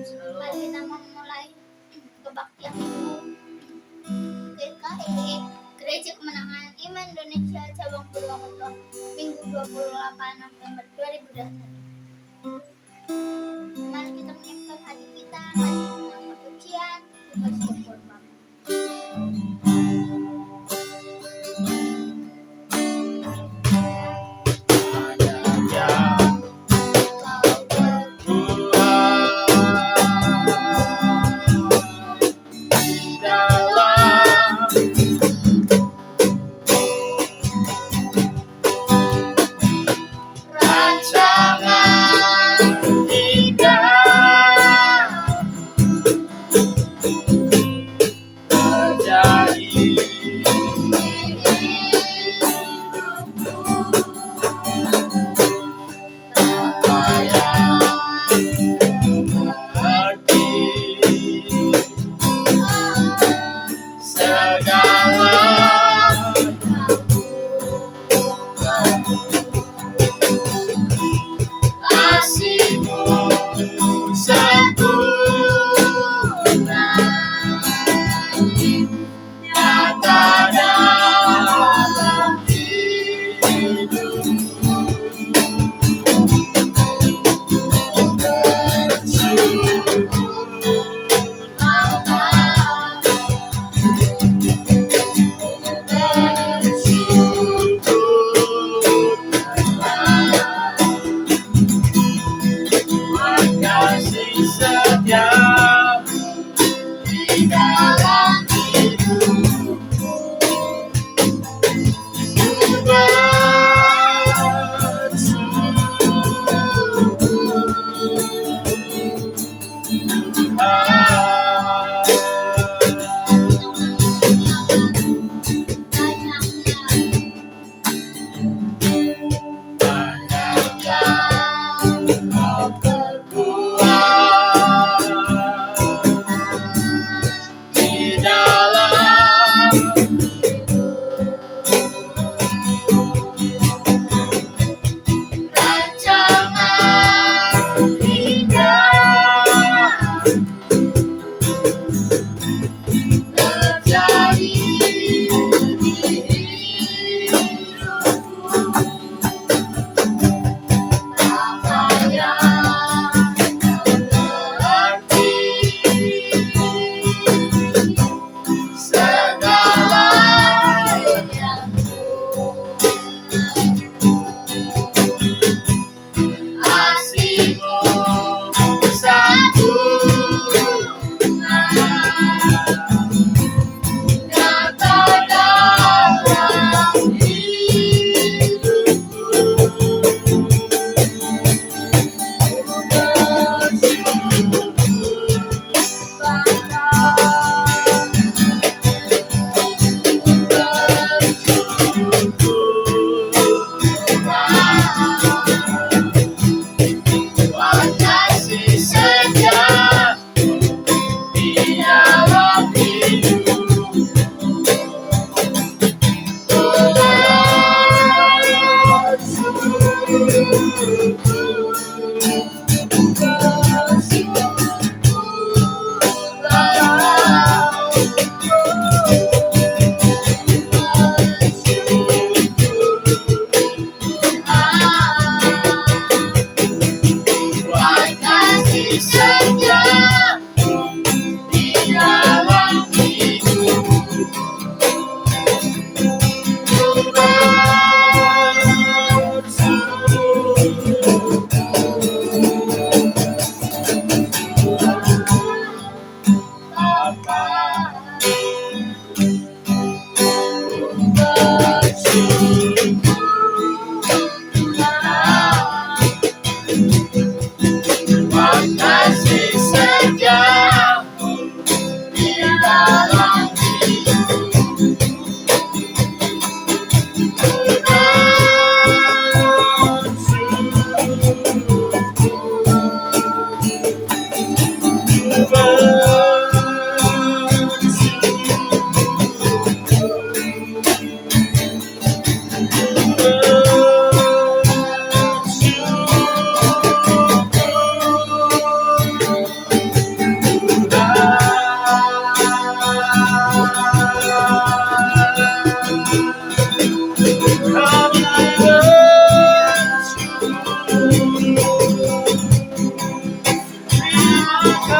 Mari kita memulai kebaktian minggu GKI Gereja Kemenangan Iman Indonesia Cabang Purwokerto Minggu 28 November 2021. Mari kita menyiapkan hati kita, mari kita pujian, bersyukur Bapa.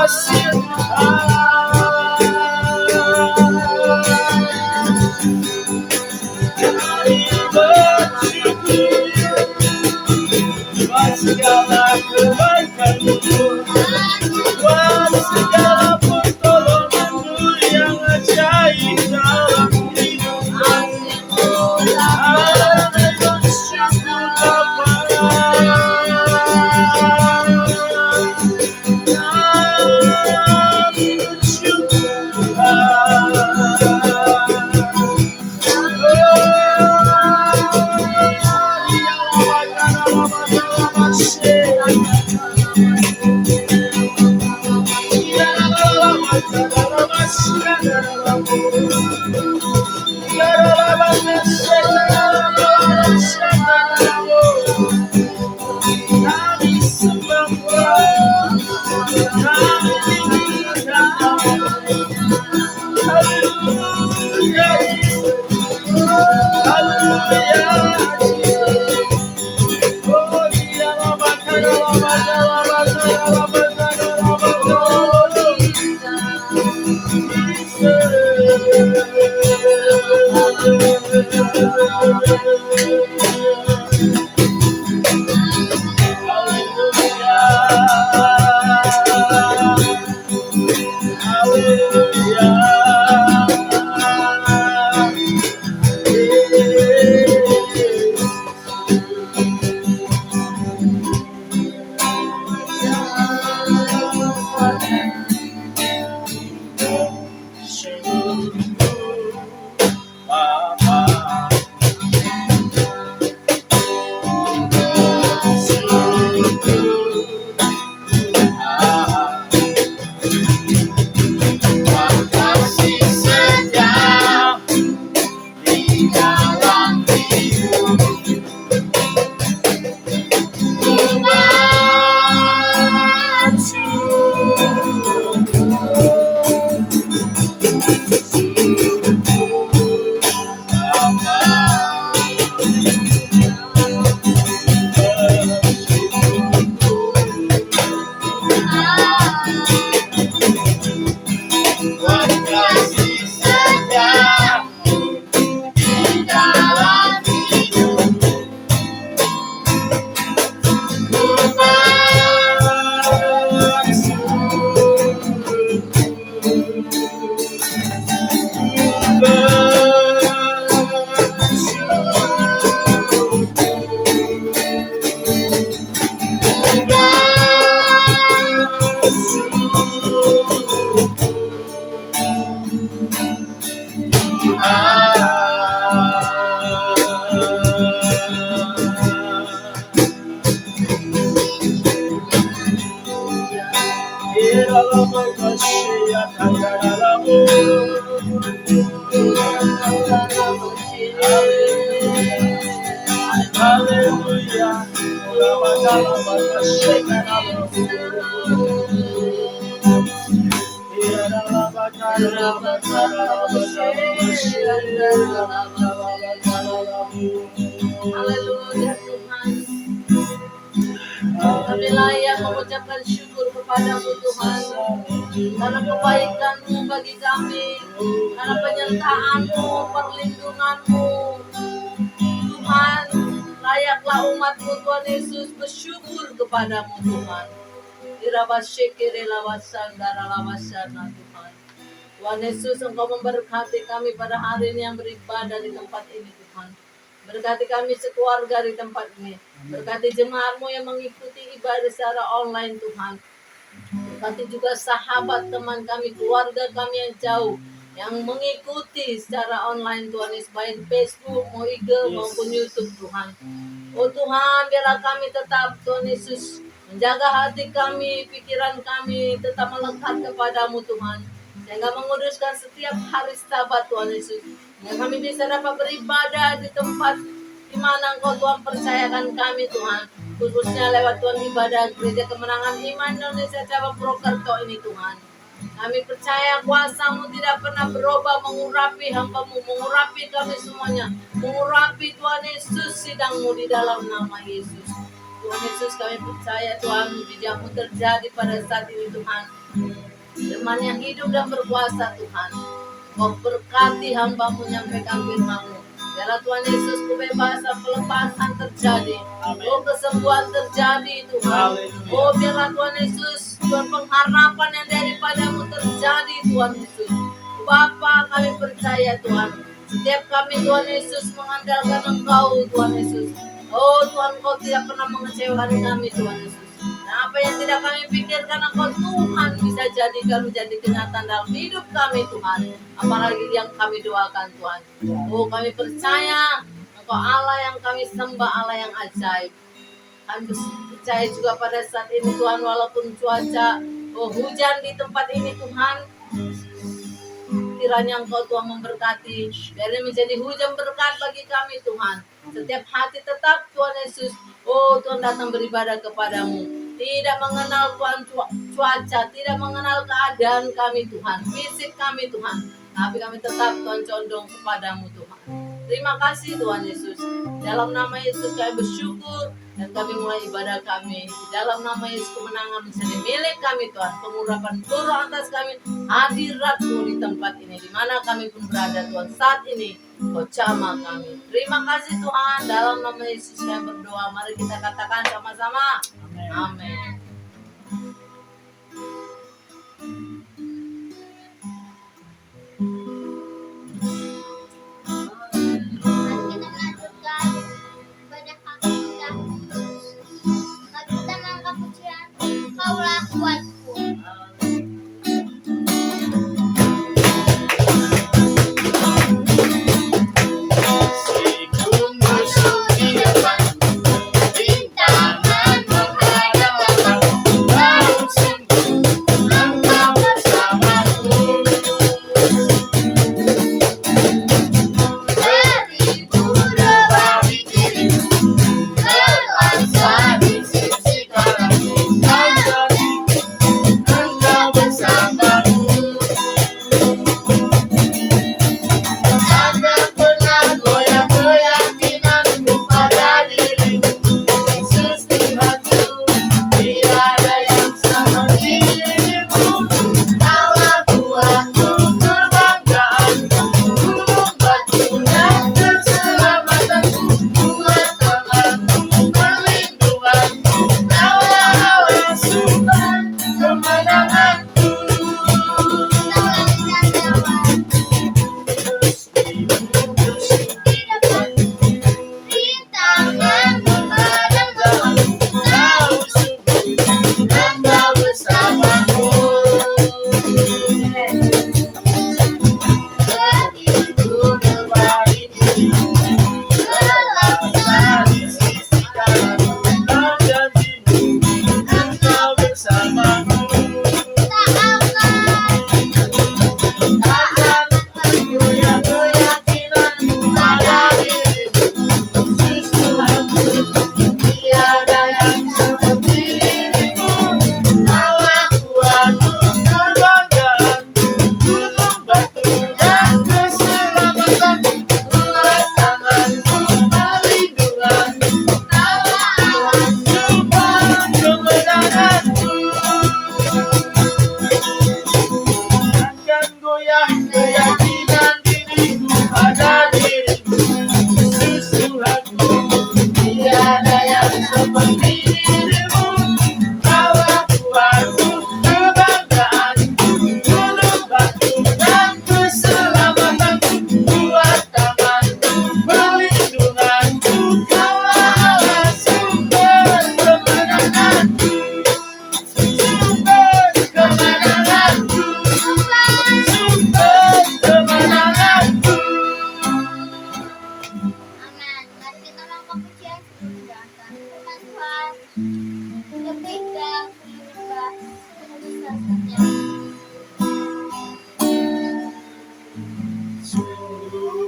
kasih Mari bersyukur buat segala kebaikan-Mu, buat segala pertolongan-Mu yang ajaib dalam hidup kami. Mari bersyukur Bapa. Mari bersyukur Hallelujah. Haleluya Tuhan. Kami layak mengucapkan syukur kepadamu Tuhan, karena kebaikan-Mu bagi kami, karena penyertaan-Mu, perlindungan-Mu. Tuhan, layaklah umat-Mu Tuhan Yesus bersyukur kepadamu Tuhan. Tuhan. Tuhan Yesus, Engkau memberkati kami pada hari ini yang beribadah di tempat ini Tuhan. Berkati kami sekeluarga di tempat ini. Berkati jemaat-Mu yang mengikuti ibadah secara online Tuhan. Berkati juga sahabat teman kami, keluarga kami yang jauh, yang mengikuti secara online Tuhan Yesus, baik Facebook, mau IG maupun YouTube Tuhan. Oh Tuhan, biarlah kami tetap Tuhan Yesus menjaga hati kami, pikiran kami tetap melekat kepadamu Tuhan, sehingga menguduskan setiap hari Sabat Tuhan Yesus, sehingga kami bisa dapat beribadah di tempat di mana Engkau Tuhan percayakan kami Tuhan, khususnya lewat Tuhan ibadah Gereja Kemenangan Iman Indonesia Cabang Purwokerto ini Tuhan. Kami percaya kuasa-Mu tidak pernah berubah, mengurapi hamba-Mu, mengurapi kami semuanya, mengurapi Tuhan Yesus sidang-Mu di dalam nama Yesus. Tuhan Yesus, kami percaya Tuhan, mujizat-Mu terjadi pada saat ini Tuhan. Firman yang hidup dan berkuasa Tuhan. Kau berkati hamba-Mu menyampaikan firman-Mu. Biarlah Tuhan Yesus kebebasan, pelepasan terjadi. Oh, kesembuhan terjadi Tuhan. Oh, biarlah Tuhan Yesus, Tuhan pengharapan yang daripada-Mu terjadi Tuhan Yesus. Bapa, kami percaya Tuhan. Setiap kami Tuhan Yesus mengandalkan Engkau Tuhan Yesus. Oh Tuhan, Kau tidak pernah mengecewakan kami Tuhan Yesus. Nah, apa yang tidak kami pikirkan Engkau Tuhan bisa jadikan menjadi kenyataan dalam hidup kami Tuhan. Apalagi yang kami doakan Tuhan. Oh, kami percaya Engkau Allah yang kami sembah, Allah yang ajaib. Kami percaya juga pada saat ini Tuhan, walaupun cuaca hujan di tempat ini Tuhan, kiranya Engkau Tuhan memberkati, biarnya menjadi hujan berkat bagi kami Tuhan. Setiap hati tetap Tuhan Yesus, oh Tuhan datang beribadah kepadamu. Tidak mengenal Tuhan cuaca, tidak mengenal keadaan kami Tuhan, fisik kami Tuhan. Tapi kami tetap Tuhan condong kepadamu Tuhan. Terima kasih Tuhan Yesus. Dalam nama Yesus kami bersyukur dan kami mulai ibadah kami. Dalam nama Yesus kemenangan menjadi milik kami Tuhan. Pengurapan turun atas kami, hadirat-Mu di tempat ini. Di mana kami pun berada Tuhan saat ini. Kau jamah kami. Terima kasih Tuhan. Dalam nama Yesus kami berdoa. Mari kita katakan sama-sama. Amin. Kaulah kuatku.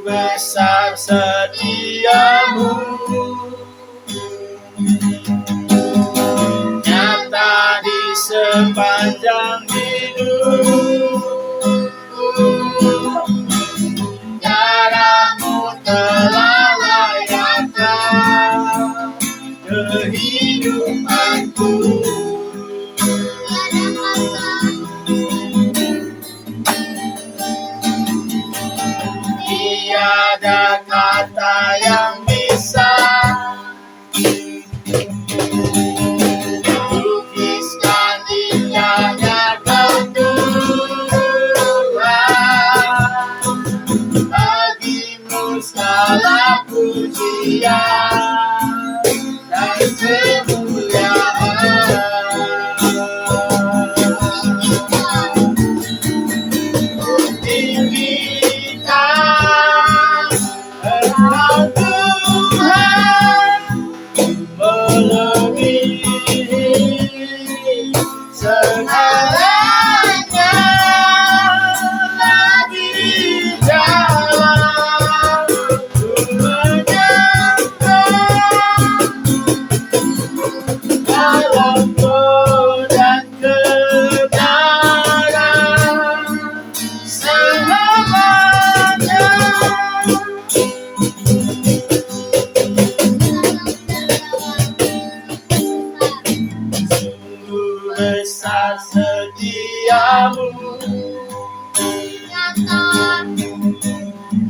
Besar setiamu, nyata di sepanjang hidup. Darahmu telah layakkan kehidupanku. setia dan kemuliaan. Tinggikan Engkau Tuhan, melebihi segalanya, lagi dalam dalam roh dan kebenaran selamanya. Sungguh besar setiamu,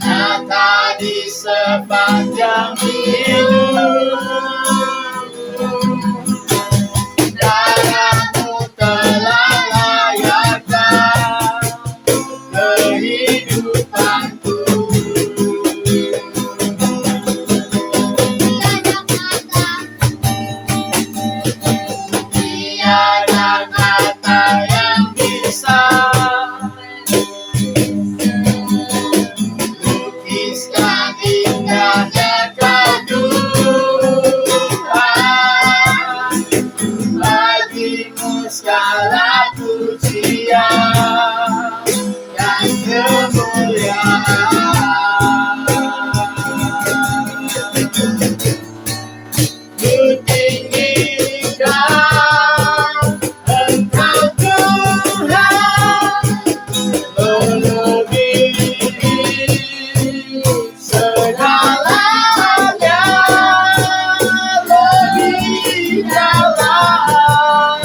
nyata di sepanjang hidup. Darahmu telah layakkan kehidupanku. Tiada kata yang bisa lukiskan indahnya kehidupan. Bagimu segala pujian dan kemuliaan. Kutinggikan Engkau Tuhan, melebihi segalanya, lebih dalam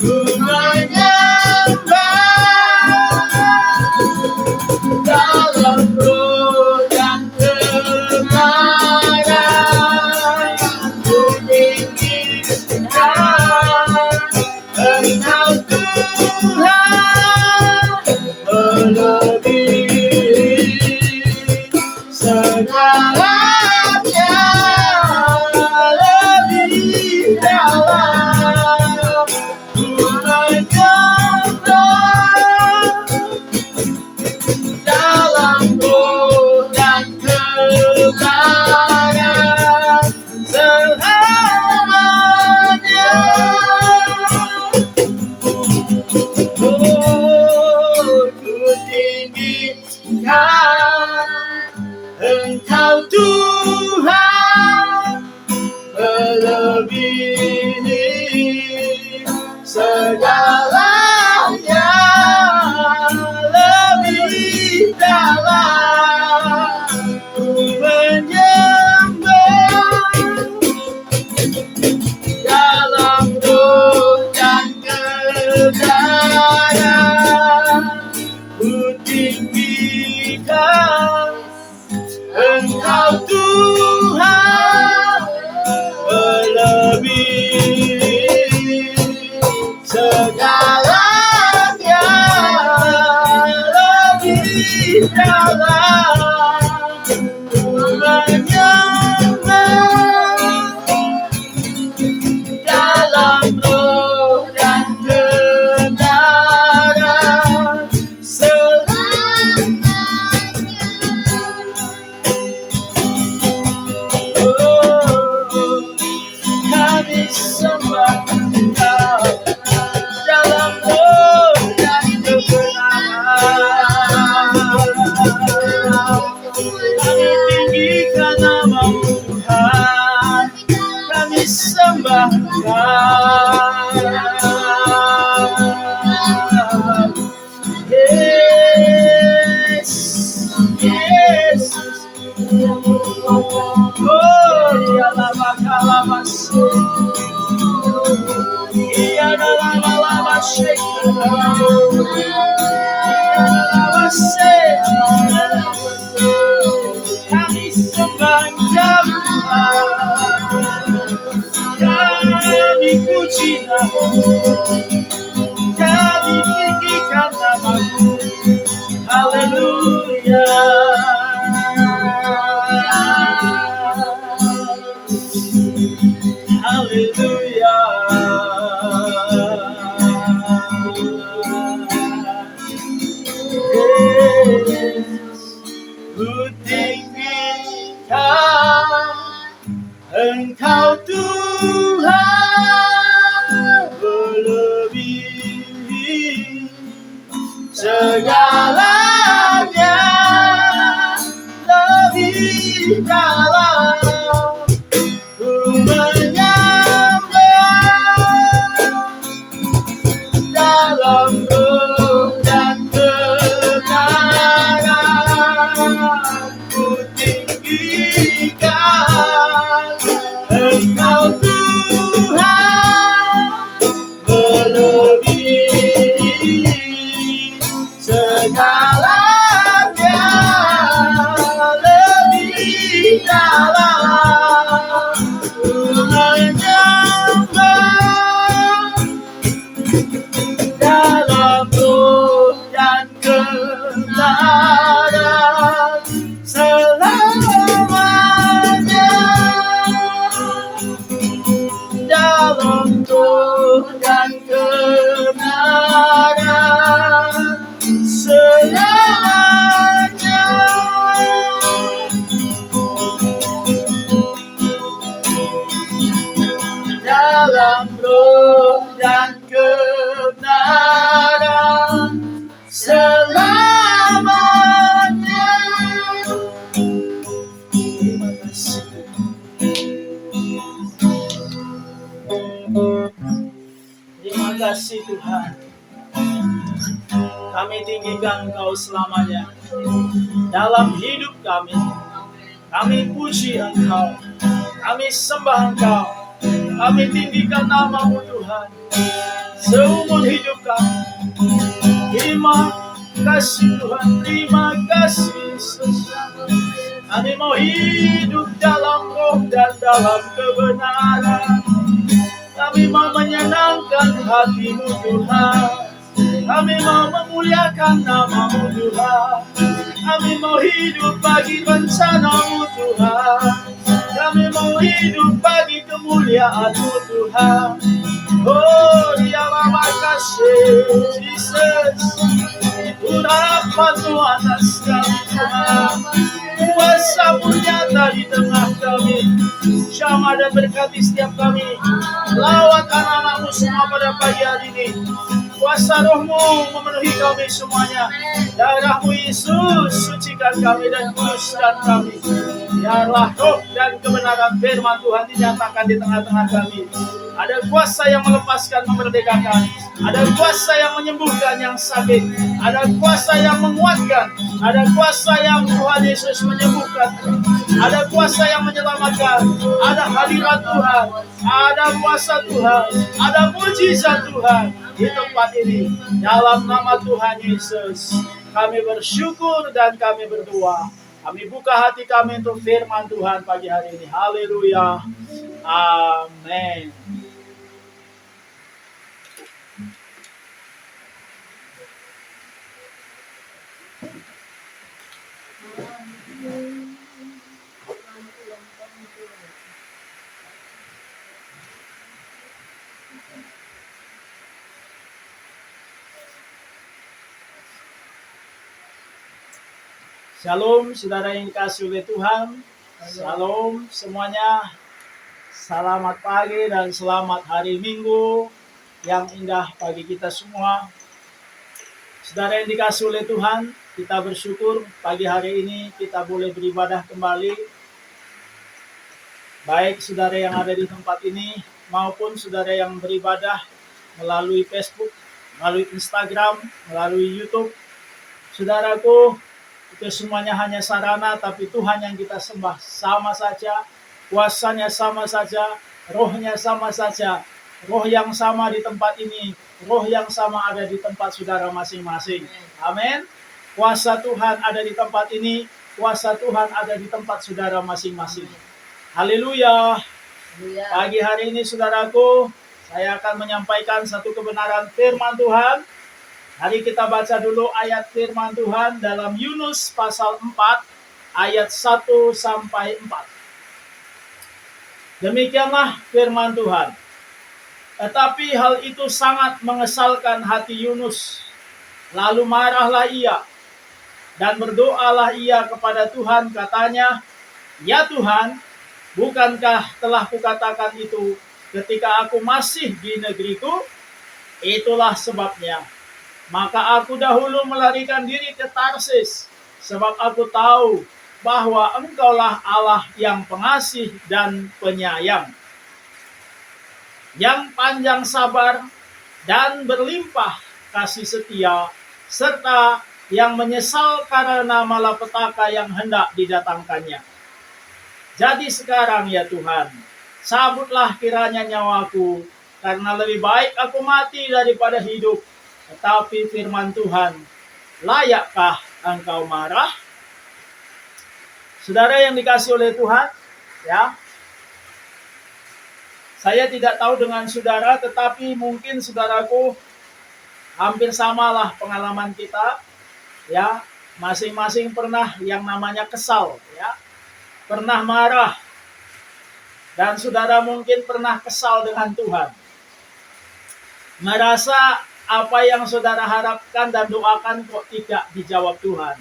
ku menyembah dalam roh dan kebenaran. Ku tinggikan Engkau Tuhan, melebihi segalanya, lebih dalam ku menyembah dalam roh dan kebenaran selamanya. Oh, ku tinggikan Engkau Tuhan, melebihi segalanya, lebih dalam ku menyembah dalam roh dan kebenaran. Ku tinggikan Engkau Tuhan, melebihi segalanya, lebih dalam ku menyembah dalam roh dan kebenaran selamanya. Kami sembah Engkau dalam roh dan kebenaran. Kami tinggikan nama-Mu Tuhan, kami sembah Engkau. Yesus, Yesus. Oh, ya lama kalama iya dalam lama shake kami sembah Engkau, kami puji nama-Mu, kami tinggikan nama-Mu. Haleluya. Ku tinggikan Engkau Tuhan melebihi segalanya, lebih dalam ku menyembah dalam roh dan kebenaran. Ku tinggikan Engkau Tuhan melebihi segalanya, lebih dalam ku menyembah dalam roh dan kebenaran selamanya, dalam roh dan kebenaran selamanya. Dalam roh dan kebenaran selamanya. Terima kasih. Terima kasih Tuhan. Kami tinggikan Engkau selamanya dalam hidup kami. Kami puji Engkau, kami sembah Engkau, kami tinggikan nama-Mu Tuhan seumur hidup kami. Terima kasih Tuhan, terima kasih Yesus. Kami mau hidup dalam roh dan dalam kebenaran. Kami mau menyenangkan hati-Mu Tuhan. Kami mau memuliakan nama-Mu Tuhan. Kami mau hidup bagi rencana-Mu Tuhan. Kami mau hidup bagi kemuliaan-Mu Tuhan. Oh, dialah makasih Jesus. Urapan Tuhan atas kami Tuhan. Kuasa-Mu nyata di tengah kami. Jamah dan berkati setiap kami. Lawat anak-anak-Mu semua pada pagi hari ini. Kuasa Roh-Mu memenuhi kami semuanya. Darah-Mu Yesus sucikan kami dan kuduskan kami. Biarlah roh dan kebenaran firman Tuhan dinyatakan di tengah-tengah kami. Ada kuasa yang melepaskan, memerdekakan. Ada kuasa yang menyembuhkan yang sakit. Ada kuasa yang menguatkan. Ada kuasa yang Tuhan Yesus menyembuhkan. Ada kuasa yang menyelamatkan. Ada hadirat Tuhan. Ada kuasa Tuhan. Ada mujizat Tuhan di tempat ini. Dalam nama Tuhan Yesus, kami bersyukur dan kami berdoa. Kami buka hati kami untuk firman Tuhan pagi hari ini. Haleluya. Amin. Shalom saudara yang dikasihi oleh Tuhan. Shalom semuanya. Selamat pagi dan selamat hari Minggu yang indah bagi kita semua. Saudara yang dikasihi oleh Tuhan, kita bersyukur pagi hari ini kita boleh beribadah kembali. Baik saudara yang ada di tempat ini maupun saudara yang beribadah melalui Facebook, melalui Instagram, melalui YouTube. Saudaraku, itu semuanya hanya sarana, tapi Tuhan yang kita sembah sama saja, kuasanya sama saja, rohnya sama saja, roh yang sama di tempat ini, roh yang sama ada di tempat saudara masing-masing. Amin. Kuasa Tuhan ada di tempat ini, kuasa Tuhan ada di tempat saudara masing-masing. Haleluya. Pagi hari ini saudaraku, saya akan menyampaikan satu kebenaran firman Tuhan. Hari kita baca dulu ayat firman Tuhan dalam Yunus pasal 4 ayat 1 sampai 4. Demikianlah firman Tuhan. Tetapi hal itu sangat mengesalkan hati Yunus. Lalu marahlah ia. Dan berdoalah ia kepada Tuhan, katanya, "Ya Tuhan, bukankah telah kukatakan itu ketika aku masih di negeriku? Itulah sebabnya. Maka aku dahulu melarikan diri ke Tarsis, sebab aku tahu bahwa Engkaulah Allah yang pengasih dan penyayang, yang panjang sabar dan berlimpah kasih setia, serta yang menyesal karena malapetaka yang hendak didatangkannya. Jadi sekarang ya Tuhan, sabutlah kiranya nyawaku, karena lebih baik aku mati daripada hidup." Tetapi firman Tuhan, "Layakkah engkau marah?" Saudara yang dikasih oleh Tuhan, ya, saya tidak tahu dengan saudara, tetapi mungkin saudaraku hampir samalah pengalaman kita, ya, masing-masing pernah yang namanya kesal, ya, pernah marah, dan saudara mungkin pernah kesal dengan Tuhan, merasa apa yang saudara harapkan dan doakan kok tidak dijawab Tuhan,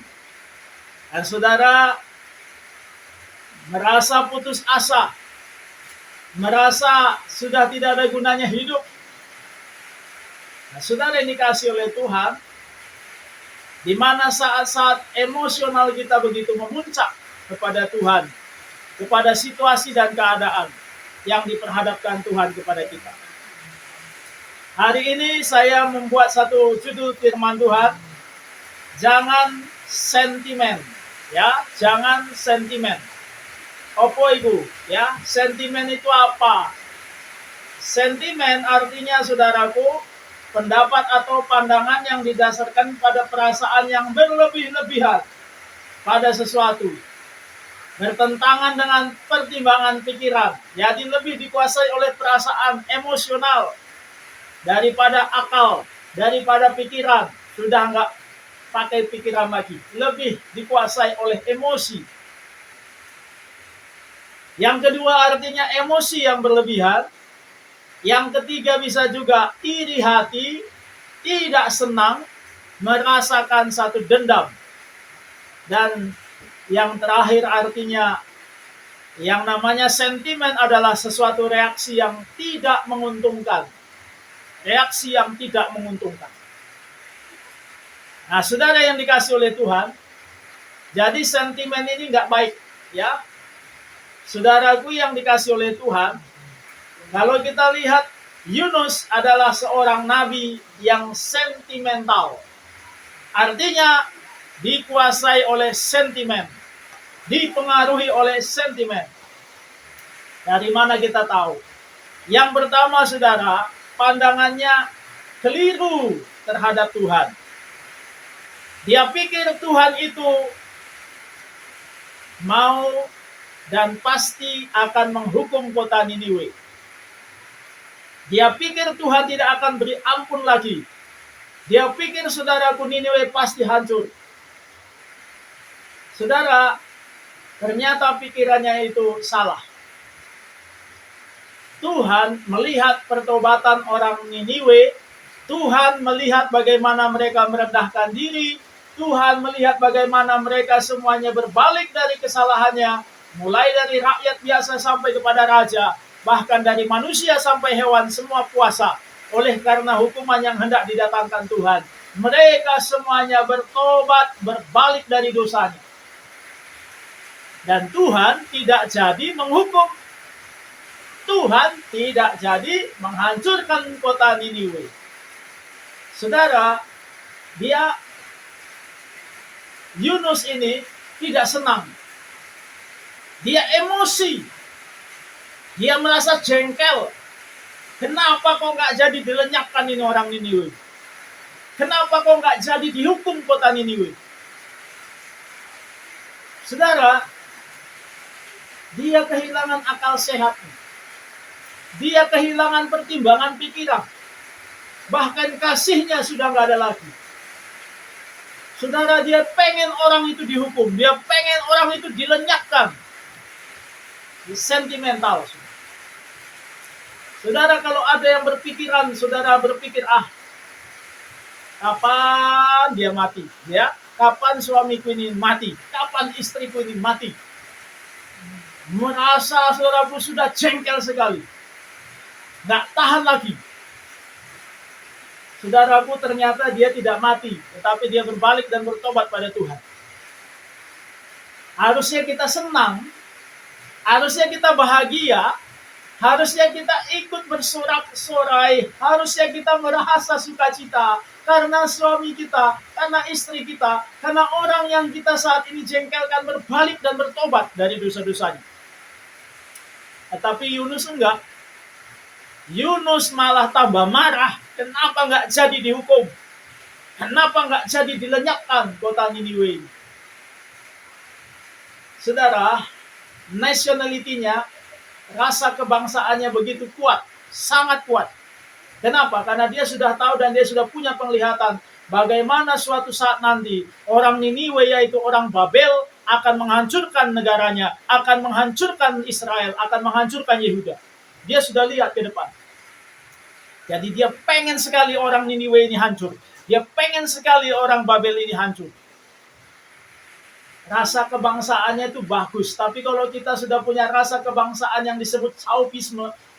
dan saudara merasa putus asa, merasa sudah tidak ada gunanya hidup. Nah, saudara yang dikasih oleh Tuhan, di mana saat-saat emosional kita begitu memuncak kepada Tuhan, kepada situasi dan keadaan yang diperhadapkan Tuhan kepada kita. Hari ini saya membuat satu judul firman Tuhan, jangan sentimen, ya, jangan sentimen. Apa itu? Ya, sentimen itu apa? Sentimen artinya saudaraku, pendapat atau pandangan yang didasarkan pada perasaan yang berlebih-lebihan pada sesuatu, bertentangan dengan pertimbangan pikiran, jadi lebih dikuasai oleh perasaan emosional daripada akal, daripada pikiran. Sudah nggak pakai pikiran lagi, lebih dikuasai oleh emosi. Yang kedua artinya emosi yang berlebihan. Yang ketiga bisa juga iri hati, tidak senang, merasakan satu dendam. Dan yang terakhir artinya yang namanya sentimen adalah sesuatu reaksi yang tidak menguntungkan. Reaksi yang tidak menguntungkan. Nah, saudara yang dikasih oleh Tuhan, jadi sentimen ini nggak baik, ya. Saudaraku yang dikasih oleh Tuhan, kalau kita lihat, Yunus adalah seorang nabi yang sentimental. Artinya dikuasai oleh sentimen, dipengaruhi oleh sentimen. Dari mana kita tahu? Yang pertama saudara, pandangannya keliru terhadap Tuhan. Dia pikir Tuhan itu mau dan pasti akan menghukum kota Niniwe. Dia pikir Tuhan tidak akan beri ampun lagi. Dia pikir saudaraku Niniwe pasti hancur. Saudara, ternyata pikirannya itu salah. Tuhan melihat pertobatan orang Niniwe. Tuhan melihat bagaimana mereka merendahkan diri. Tuhan melihat bagaimana mereka semuanya berbalik dari kesalahannya. Mulai dari rakyat biasa sampai kepada raja. Bahkan dari manusia sampai hewan semua puasa. Oleh karena hukuman yang hendak didatangkan Tuhan. Mereka semuanya bertobat, berbalik dari dosanya. Dan Tuhan tidak jadi menghukum. Tuhan tidak jadi menghancurkan kota Niniwe. Saudara, Yunus ini tidak senang. Dia emosi. Dia merasa jengkel. Kenapa kok nggak jadi dilenyapkan ini orang Niniwe? Kenapa kok nggak jadi dihukum kota Niniwe? Saudara, dia kehilangan akal sehat. Dia kehilangan pertimbangan pikiran. Bahkan kasihnya sudah nggak ada lagi. Saudara, dia pengen orang itu dihukum. Dia pengen orang itu dilenyapkan. Sentimental. Saudara, kalau ada yang berpikiran, saudara berpikir, Kapan dia mati? Ya, kapan suamiku ini mati? Kapan istriku ini mati? Merasa saudaraku sudah jengkel sekali, nggak tahan lagi. Saudaraku, ternyata dia tidak mati, tetapi dia berbalik dan bertobat pada Tuhan. Harusnya kita senang, harusnya kita bahagia, harusnya kita ikut bersorak-sorai, harusnya kita merasa sukacita karena suami kita, karena istri kita, karena orang yang kita saat ini jengkelkan berbalik dan bertobat dari dosa-dosanya. Tetapi Yunus enggak. Yunus malah tambah marah. Kenapa enggak jadi dihukum? Kenapa enggak jadi dilenyapkan kota Niniwe? Saudara, nationality-nya, rasa kebangsaannya begitu kuat, sangat kuat. Kenapa? Karena dia sudah tahu dan dia sudah punya penglihatan bagaimana suatu saat nanti orang Niniwe, yaitu orang Babel, akan menghancurkan negaranya, akan menghancurkan Israel, akan menghancurkan Yehuda. Dia sudah lihat ke depan. Jadi dia pengen sekali orang Niniwe ini hancur. Dia pengen sekali orang Babel ini hancur. Rasa kebangsaannya itu bagus, tapi kalau kita sudah punya rasa kebangsaan yang disebut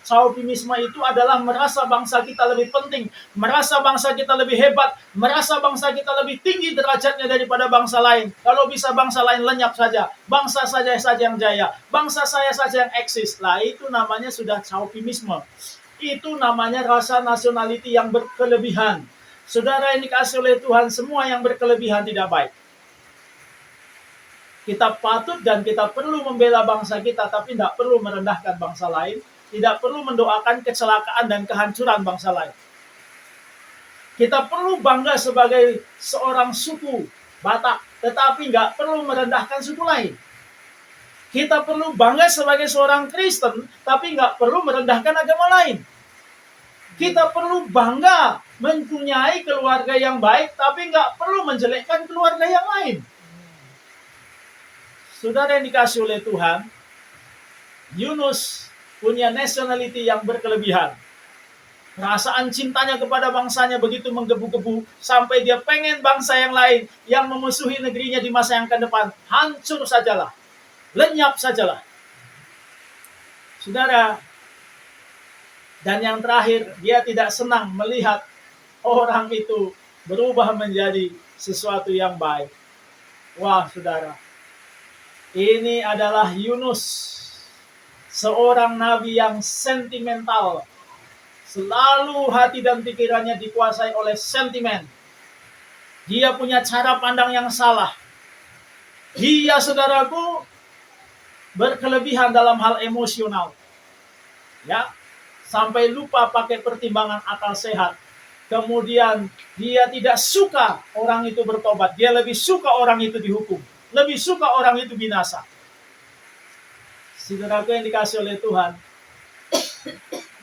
Chauvinisme itu adalah merasa bangsa kita lebih penting, merasa bangsa kita lebih hebat, merasa bangsa kita lebih tinggi derajatnya daripada bangsa lain. Kalau bisa bangsa lain lenyap saja, bangsa saja yang jaya, bangsa saya saja yang eksis. Lah itu namanya sudah Chauvinisme. Itu namanya rasa nationality yang berkelebihan. Saudara yang dikasih oleh Tuhan, semua yang berkelebihan tidak baik. Kita patut dan kita perlu membela bangsa kita, tapi tidak perlu merendahkan bangsa lain. Tidak perlu mendoakan kecelakaan dan kehancuran bangsa lain. Kita perlu bangga sebagai seorang suku Batak, tetapi nggak perlu merendahkan suku lain. Kita perlu bangga sebagai seorang Kristen, tapi nggak perlu merendahkan agama lain. Kita perlu bangga mempunyai keluarga yang baik, tapi nggak perlu menjelekkan keluarga yang lain. Saudara yang dikasih oleh Tuhan, Yunus punya nationality yang berkelebihan. Perasaan cintanya kepada bangsanya begitu menggebu-gebu, sampai dia pengen bangsa yang lain yang memusuhi negerinya di masa yang akan depan hancur sajalah, lenyap sajalah. Saudara, dan yang terakhir, dia tidak senang melihat orang itu berubah menjadi sesuatu yang baik. Wah, saudara, ini adalah Yunus, seorang nabi yang sentimental. Selalu hati dan pikirannya dikuasai oleh sentimen. Dia punya cara pandang yang salah. Dia, saudaraku, berkelebihan dalam hal emosional. Ya, sampai lupa pakai pertimbangan akal sehat. Kemudian dia tidak suka orang itu bertobat. Dia lebih suka orang itu dihukum. Lebih suka orang itu binasa. Saudaraku yang dikasih oleh Tuhan,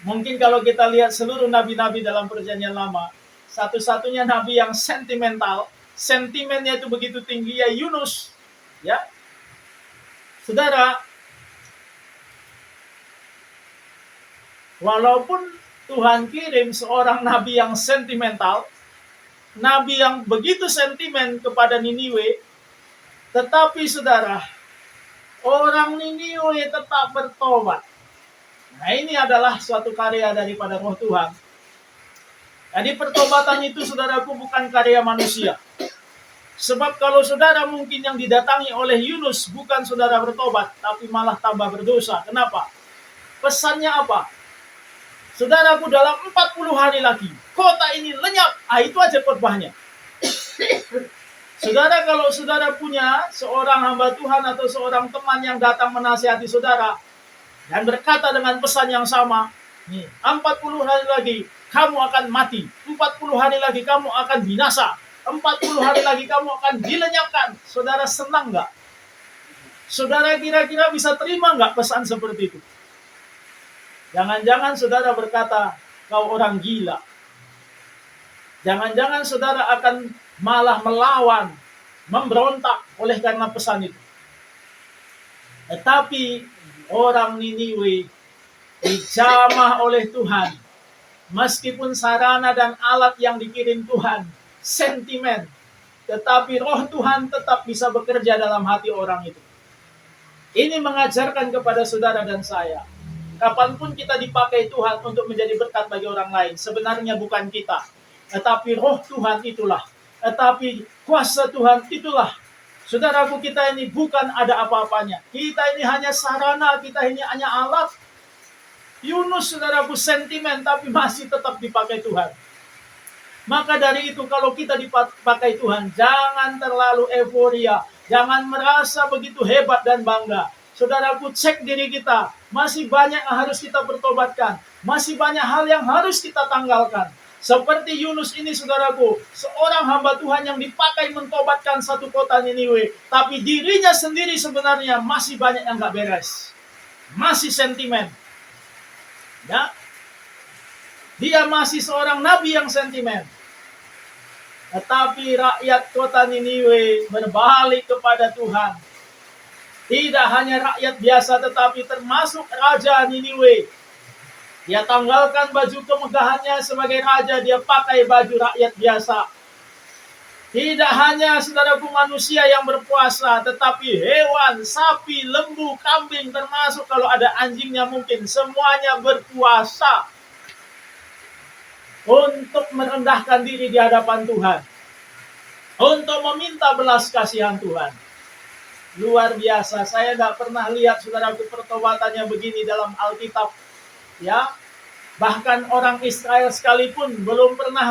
mungkin kalau kita lihat seluruh nabi-nabi dalam perjanjian lama, satu-satunya nabi yang sentimental, sentimennya itu begitu tinggi, ya Yunus. Ya, saudara, walaupun Tuhan kirim seorang nabi yang sentimental, nabi yang begitu sentimen kepada Niniwe, tetapi saudara, orang Niniwe tetap bertobat. Nah, ini adalah suatu karya daripada Roh Tuhan. Jadi pertobatan itu, saudaraku, bukan karya manusia. Sebab kalau saudara mungkin yang didatangi oleh Yunus bukan saudara bertobat, tapi malah tambah berdosa. Kenapa? Pesannya apa? Saudaraku, dalam 40 hari lagi, kota ini lenyap. Itu aja khotbahnya. Saudara, kalau saudara punya seorang hamba Tuhan atau seorang teman yang datang menasihati saudara dan berkata dengan pesan yang sama, nih, 40 hari lagi kamu akan mati, 40 hari lagi kamu akan binasa, 40 hari lagi kamu akan dilenyapkan. Saudara senang nggak? Saudara kira-kira bisa terima nggak pesan seperti itu? Jangan-jangan saudara berkata, kau orang gila. Jangan-jangan saudara akan malah melawan, memberontak oleh karena pesan itu. Tetapi orang Niniwe dijamah oleh Tuhan. Meskipun sarana dan alat yang dikirim Tuhan sentimen. Tetapi roh Tuhan tetap bisa bekerja dalam hati orang itu. Ini mengajarkan kepada saudara dan saya. Kapanpun kita dipakai Tuhan untuk menjadi berkat bagi orang lain, sebenarnya bukan kita. Tetapi roh Tuhan itulah. Tetapi kuasa Tuhan itulah. Saudaraku, kita ini bukan ada apa-apanya. Kita ini hanya sarana, kita ini hanya alat. Yunus, saudaraku, sentimen, tapi masih tetap dipakai Tuhan. Maka dari itu, kalau kita dipakai Tuhan, jangan terlalu euforia. Jangan merasa begitu hebat dan bangga. Saudaraku, cek diri kita. Masih banyak yang harus kita bertobatkan. Masih banyak hal yang harus kita tanggalkan. Seperti Yunus ini, saudaraku, seorang hamba Tuhan yang dipakai mentobatkan satu kota Niniwe. Tapi dirinya sendiri sebenarnya masih banyak yang gak beres. Masih sentimen. Ya, dia masih seorang nabi yang sentimen. Tetapi rakyat kota Niniwe berbalik kepada Tuhan. Tidak hanya rakyat biasa, tetapi termasuk Raja Niniwe. Dia tanggalkan baju kemegahannya sebagai raja, dia pakai baju rakyat biasa. Tidak hanya saudaraku manusia yang berpuasa, tetapi hewan, sapi, lembu, kambing, termasuk kalau ada anjingnya mungkin, semuanya berpuasa untuk merendahkan diri di hadapan Tuhan, untuk meminta belas kasihan Tuhan. Luar biasa, saya tidak pernah lihat saudaraku pertobatannya begini dalam Alkitab. Ya, bahkan orang Israel sekalipun belum pernah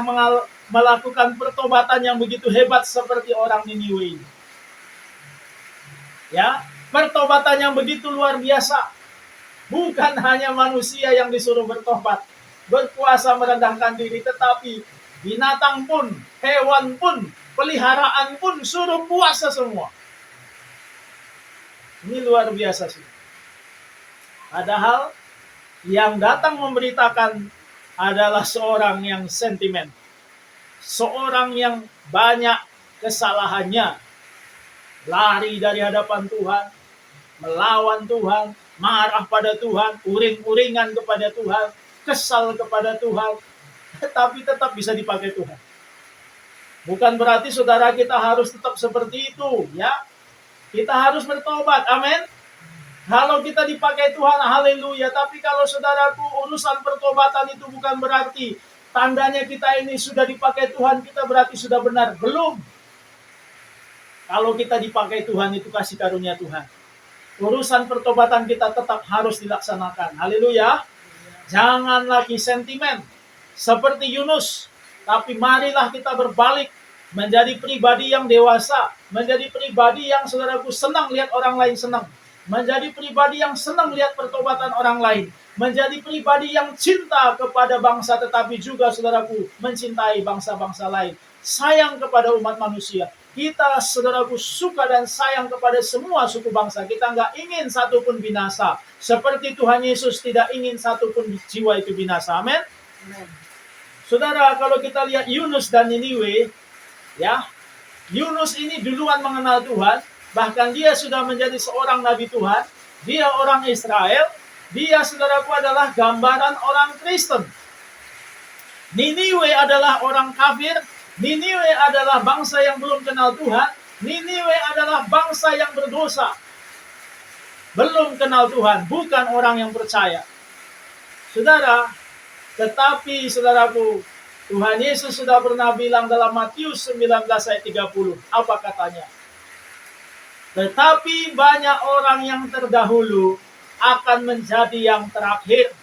melakukan pertobatan yang begitu hebat seperti orang Niniwe. Ya, pertobatan yang begitu luar biasa. Bukan hanya manusia yang disuruh bertobat, berpuasa merendahkan diri, tetapi binatang pun, hewan pun, peliharaan pun suruh puasa semua. Ini luar biasa sih. Padahal yang datang memberitakan adalah seorang yang sentimen. Seorang yang banyak kesalahannya. Lari dari hadapan Tuhan. Melawan Tuhan. Marah pada Tuhan. Uring-uringan kepada Tuhan. Kesal kepada Tuhan. Tetapi tetap bisa dipakai Tuhan. Bukan berarti saudara kita harus tetap seperti itu. Ya, kita harus bertobat. Amin. Kalau kita dipakai Tuhan, haleluya. Tapi kalau saudaraku, urusan pertobatan itu bukan berarti tandanya kita ini sudah dipakai Tuhan, kita berarti sudah benar. Belum. Kalau kita dipakai Tuhan, itu kasih karunia Tuhan. Urusan pertobatan kita tetap harus dilaksanakan. Haleluya. Jangan lagi sentimen seperti Yunus. Tapi marilah kita berbalik menjadi pribadi yang dewasa. Menjadi pribadi yang saudaraku senang lihat orang lain senang. Menjadi pribadi yang senang lihat pertobatan orang lain. Menjadi pribadi yang cinta kepada bangsa, tetapi juga saudaraku mencintai bangsa-bangsa lain. Sayang kepada umat manusia. Kita saudaraku suka dan sayang kepada semua suku bangsa. Kita nggak ingin satu pun binasa. Seperti Tuhan Yesus tidak ingin satu pun jiwa itu binasa. Amin. Saudara, kalau kita lihat Yunus dan Niniwe, ya, Yunus ini duluan mengenal Tuhan. Bahkan dia sudah menjadi seorang nabi Tuhan. Dia orang Israel. Dia, saudaraku, adalah gambaran orang Kristen. Niniwe adalah orang kafir. Niniwe adalah bangsa yang belum kenal Tuhan. Niniwe adalah bangsa yang berdosa. Belum kenal Tuhan. Bukan orang yang percaya. Saudara, tetapi saudaraku, Tuhan Yesus sudah pernah bilang dalam Matius 19 ayat 30. Apa katanya? Tetapi banyak orang yang terdahulu akan menjadi yang terakhir.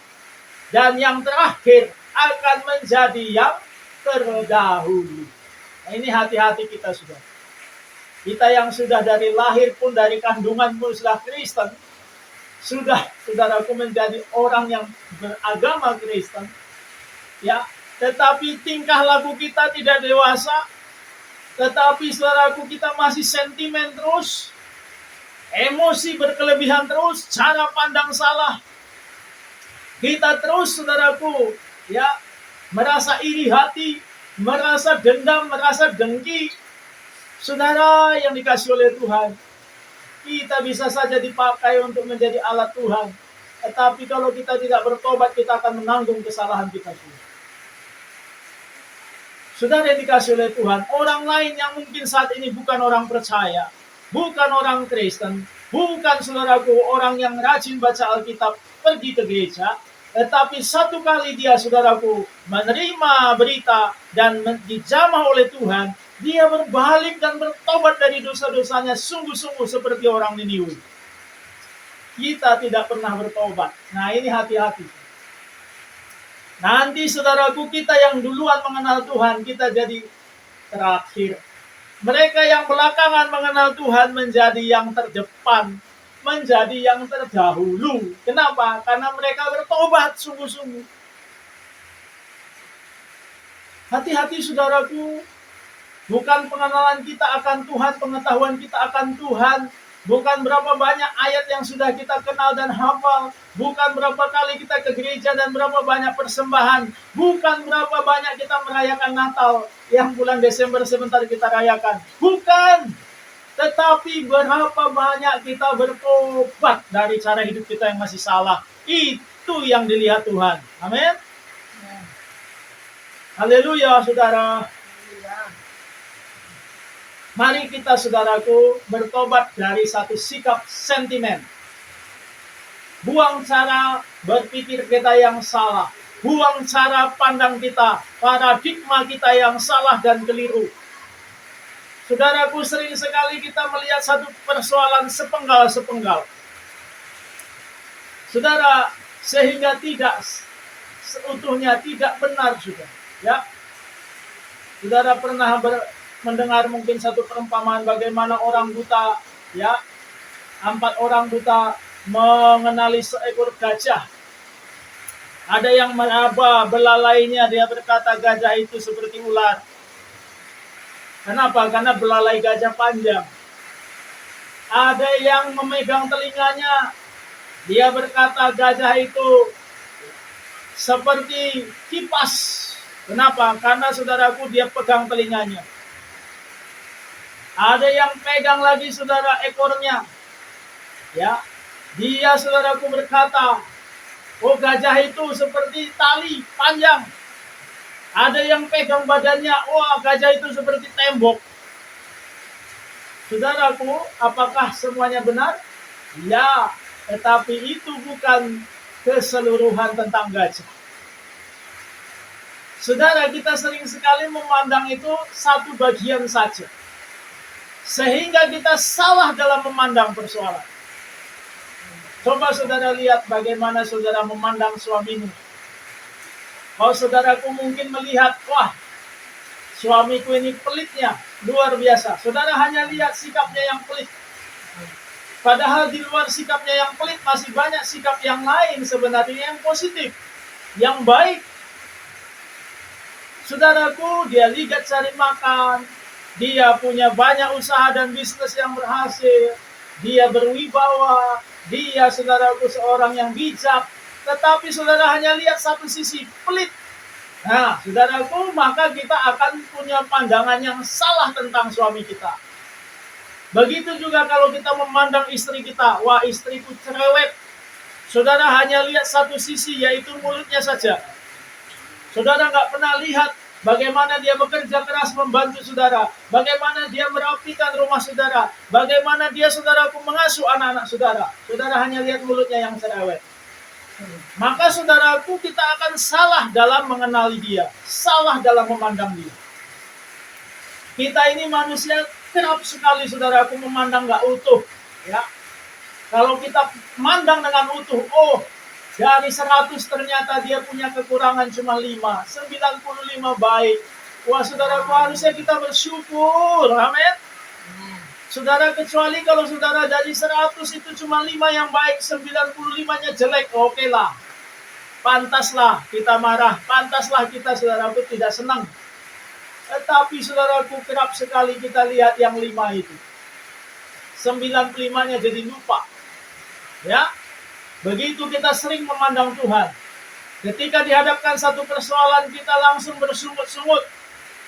Dan yang terakhir akan menjadi yang terdahulu. Nah, ini hati-hati kita sudah. Kita yang sudah dari lahir pun, dari kandungan pun sudah Kristen. Sudah, saudaraku, menjadi orang yang beragama Kristen. Ya, tetapi tingkah laku kita tidak dewasa. Tetapi saudaraku, kita masih sentimen terus. Emosi berkelebihan terus, cara pandang salah. Kita terus, saudaraku, ya, merasa iri hati, merasa dendam, merasa dengki. Saudara yang dikasih oleh Tuhan, kita bisa saja dipakai untuk menjadi alat Tuhan. Tetapi kalau kita tidak bertobat, kita akan menanggung kesalahan kita. Saudara yang dikasih oleh Tuhan, orang lain yang mungkin saat ini bukan orang percaya, bukan orang Kristen, bukan saudaraku orang yang rajin baca Alkitab, pergi ke gereja, tetapi satu kali dia saudaraku menerima berita dan dijamah oleh Tuhan, dia berbalik dan bertobat dari dosa-dosanya sungguh-sungguh seperti orang Niniwe. Kita tidak pernah bertobat. Nah, ini hati-hati. Nanti saudaraku, kita yang duluan mengenal Tuhan, kita jadi terakhir. Mereka yang belakangan mengenal Tuhan menjadi yang terdepan, menjadi yang terdahulu. Kenapa? Karena mereka bertobat sungguh-sungguh. Hati-hati saudaraku, bukan pengenalan kita akan Tuhan, pengetahuan kita akan Tuhan, bukan berapa banyak ayat yang sudah kita kenal dan hafal, bukan berapa kali kita ke gereja dan berapa banyak persembahan, bukan berapa banyak kita merayakan Natal yang bulan Desember sebentar kita rayakan, bukan. Tetapi berapa banyak kita bertobat dari cara hidup kita yang masih salah. Itu yang dilihat Tuhan. Amin. Haleluya, saudara. Mari kita saudaraku bertobat dari satu sikap sentimen. Buang cara berpikir kita yang salah. Buang cara pandang kita, paradigma kita yang salah dan keliru. Saudaraku, sering sekali kita melihat satu persoalan sepenggal-sepenggal. Saudara, sehingga tidak seutuhnya tidak benar sudah. Ya, saudara pernah mendengar mungkin satu perumpamaan bagaimana orang buta, ya, 4 orang buta mengenali seekor gajah. Ada yang meraba belalainya, dia berkata gajah itu seperti ular. Kenapa? Karena belalai gajah panjang. Ada yang memegang telinganya, dia berkata gajah itu seperti kipas. Kenapa? Karena saudaraku dia pegang telinganya. Ada yang pegang lagi saudara ekornya. Ya. Dia saudaraku berkata, oh gajah itu seperti tali panjang. Ada yang pegang badannya, wah gajah itu seperti tembok. Saudaraku, apakah semuanya benar? Ya, tetapi itu bukan keseluruhan tentang gajah. Saudara, kita sering sekali memandang itu satu bagian saja. Sehingga kita salah dalam memandang persoalan. Coba saudara lihat bagaimana saudara memandang suamimu. Kalau saudaraku mungkin melihat, wah, suamiku ini pelitnya, luar biasa. Saudara hanya lihat sikapnya yang pelit. Padahal di luar sikapnya yang pelit, masih banyak sikap yang lain sebenarnya yang positif, yang baik. Saudaraku, dia ligat cari makan, dia punya banyak usaha dan bisnis yang berhasil, dia berwibawa, dia saudaraku seorang yang bijak, tetapi saudara hanya lihat satu sisi, pelit. Nah, saudaraku, maka kita akan punya pandangan yang salah tentang suami kita. Begitu juga kalau kita memandang istri kita, wah istriku cerewet. Saudara hanya lihat satu sisi, yaitu mulutnya saja. Saudara nggak pernah lihat bagaimana dia bekerja keras membantu saudara, bagaimana dia merapikan rumah saudara, bagaimana dia saudaraku mengasuh anak-anak saudara. Saudara hanya lihat mulutnya yang cerewet. Maka saudaraku, kita akan salah dalam mengenali dia, salah dalam memandang dia. Kita ini manusia kerap sekali saudaraku memandang nggak utuh, ya. Kalau kita mandang dengan utuh, oh dari 100 ternyata dia punya kekurangan cuma 5, 95 baik. Wah saudaraku, harusnya kita bersyukur, amin. Saudara, kecuali kalau saudara dari 100 itu cuma 5 yang baik, 95-nya jelek, oke lah. Pantaslah kita marah, pantaslah kita saudaraku tidak senang. Tetapi saudaraku, kerap sekali kita lihat yang 5 itu. 95-nya jadi lupa. Ya, begitu kita sering memandang Tuhan. Ketika dihadapkan satu persoalan, kita langsung bersungut-sungut.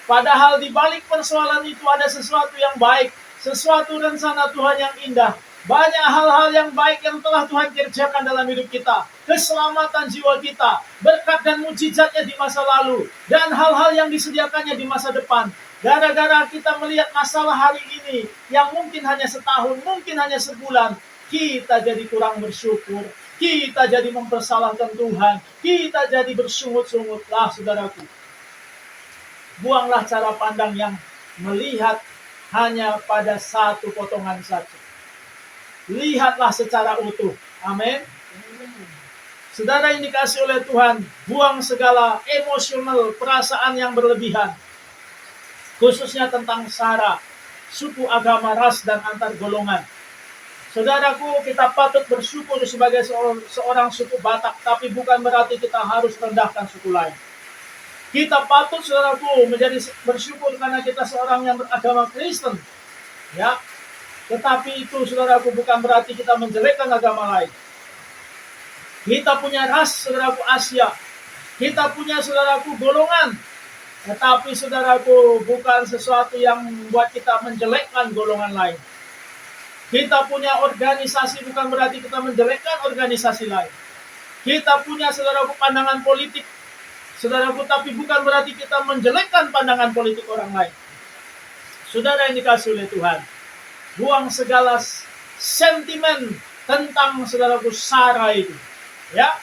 Padahal di balik persoalan itu ada sesuatu yang baik, sesuatu rencana Tuhan yang indah. Banyak hal-hal yang baik yang telah Tuhan kerjakan dalam hidup kita. Keselamatan jiwa kita, berkat dan mujizatnya di masa lalu, dan hal-hal yang disediakannya di masa depan. Gara-gara kita melihat masalah hari ini, yang mungkin hanya setahun, mungkin hanya sebulan, kita jadi kurang bersyukur. Kita jadi mempersalahkan Tuhan. Kita jadi bersungut-sungut. Lah, saudaraku, buanglah cara pandang yang melihat hanya pada satu potongan saja. Lihatlah secara utuh. Amin. Saudara yang dikasih oleh Tuhan, buang segala emosional, perasaan yang berlebihan. Khususnya tentang sara, suku, agama, ras, dan antar golongan. Saudaraku, kita patut bersyukur sebagai seorang suku Batak, tapi bukan berarti kita harus rendahkan suku lain. Kita patut, saudaraku, menjadi bersyukur karena kita seorang yang beragama Kristen. Ya, tetapi itu, saudaraku, bukan berarti kita menjelekkan agama lain. Kita punya ras, saudaraku, Asia. Kita punya, saudaraku, golongan. Tetapi, saudaraku, bukan sesuatu yang membuat kita menjelekkan golongan lain. Kita punya organisasi, bukan berarti kita menjelekkan organisasi lain. Kita punya, saudaraku, pandangan politik, saudaraku, tapi bukan berarti kita menjelekkan pandangan politik orang lain. Saudara yang dikasih oleh Tuhan, buang segala sentimen tentang, saudaraku, sara itu. Ya.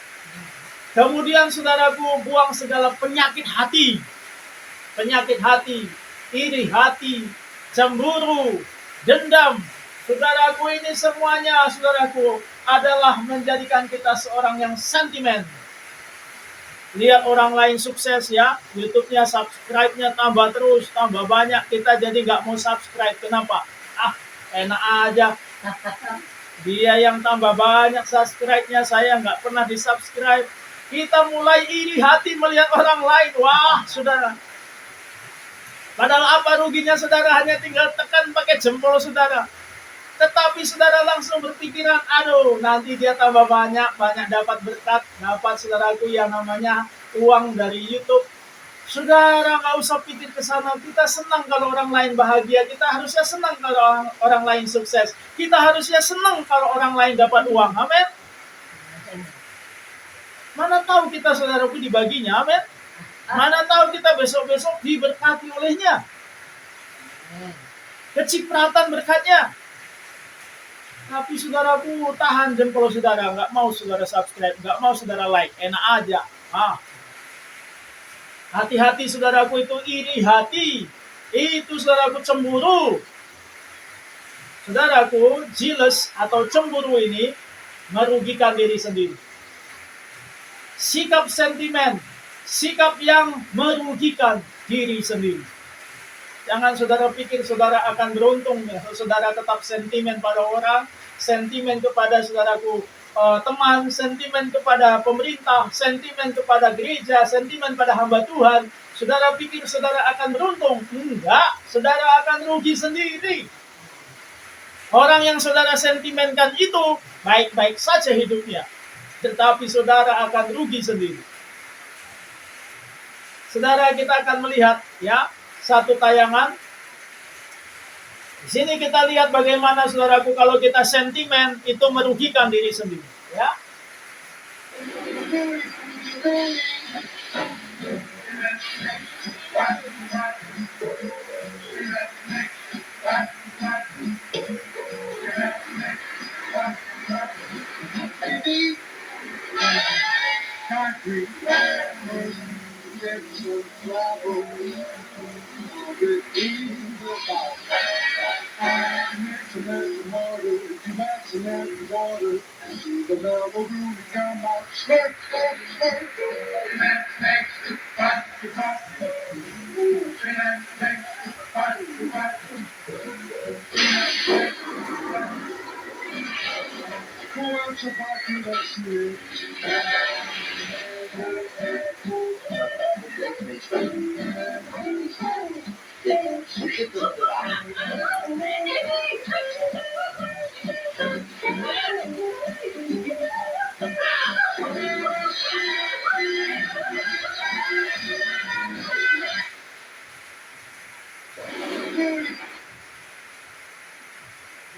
Kemudian, saudaraku, buang segala penyakit hati. Penyakit hati, iri hati, cemburu, dendam. Saudaraku, ini semuanya, saudaraku, adalah menjadikan kita seorang yang sentimen. Lihat orang lain sukses, ya, YouTube-nya, subscribe-nya tambah terus, tambah banyak, kita jadi nggak mau subscribe. Kenapa? Enak aja. Dia yang tambah banyak subscribe-nya, saya nggak pernah di-subscribe. Kita mulai iri hati melihat orang lain. Wah, saudara. Padahal apa ruginya, saudara? Hanya tinggal tekan pakai jempol, saudara. Tetapi saudara langsung berpikiran, aduh, nanti dia tambah banyak dapat berkat, dapat, saudaraku, yang namanya uang dari YouTube. Saudara nggak usah pikir ke sana. Kita senang kalau orang lain bahagia. Kita harusnya senang kalau orang lain sukses. Kita harusnya senang kalau orang lain dapat uang. Amin. Mana tahu kita, saudaraku, dibaginya. Amin. Mana tahu kita besok-besok diberkati olehnya. Kecipratan berkatnya. Tapi, saudaraku, tahan jempol saudara. Nggak mau saudara subscribe. Nggak mau saudara like. Enak aja. Hati-hati, saudaraku, itu iri hati. Itu, saudaraku, cemburu. Saudaraku, jealous atau cemburu ini merugikan diri sendiri. Sikap sentimen. Sikap yang merugikan diri sendiri. Jangan saudara pikir saudara akan beruntung. Saudara tetap sentimen pada orang, sentimen kepada, saudaraku, teman, sentimen kepada pemerintah, sentimen kepada gereja, sentimen pada hamba Tuhan. Saudara pikir saudara akan beruntung? Enggak, saudara akan rugi sendiri. Orang yang saudara sentimenkan itu baik-baik saja hidupnya, tetapi saudara akan rugi sendiri. Saudara, kita akan melihat, ya, satu tayangan. Di sini kita lihat bagaimana, saudaraku, kalau kita sentimen itu merugikan diri sendiri, ya.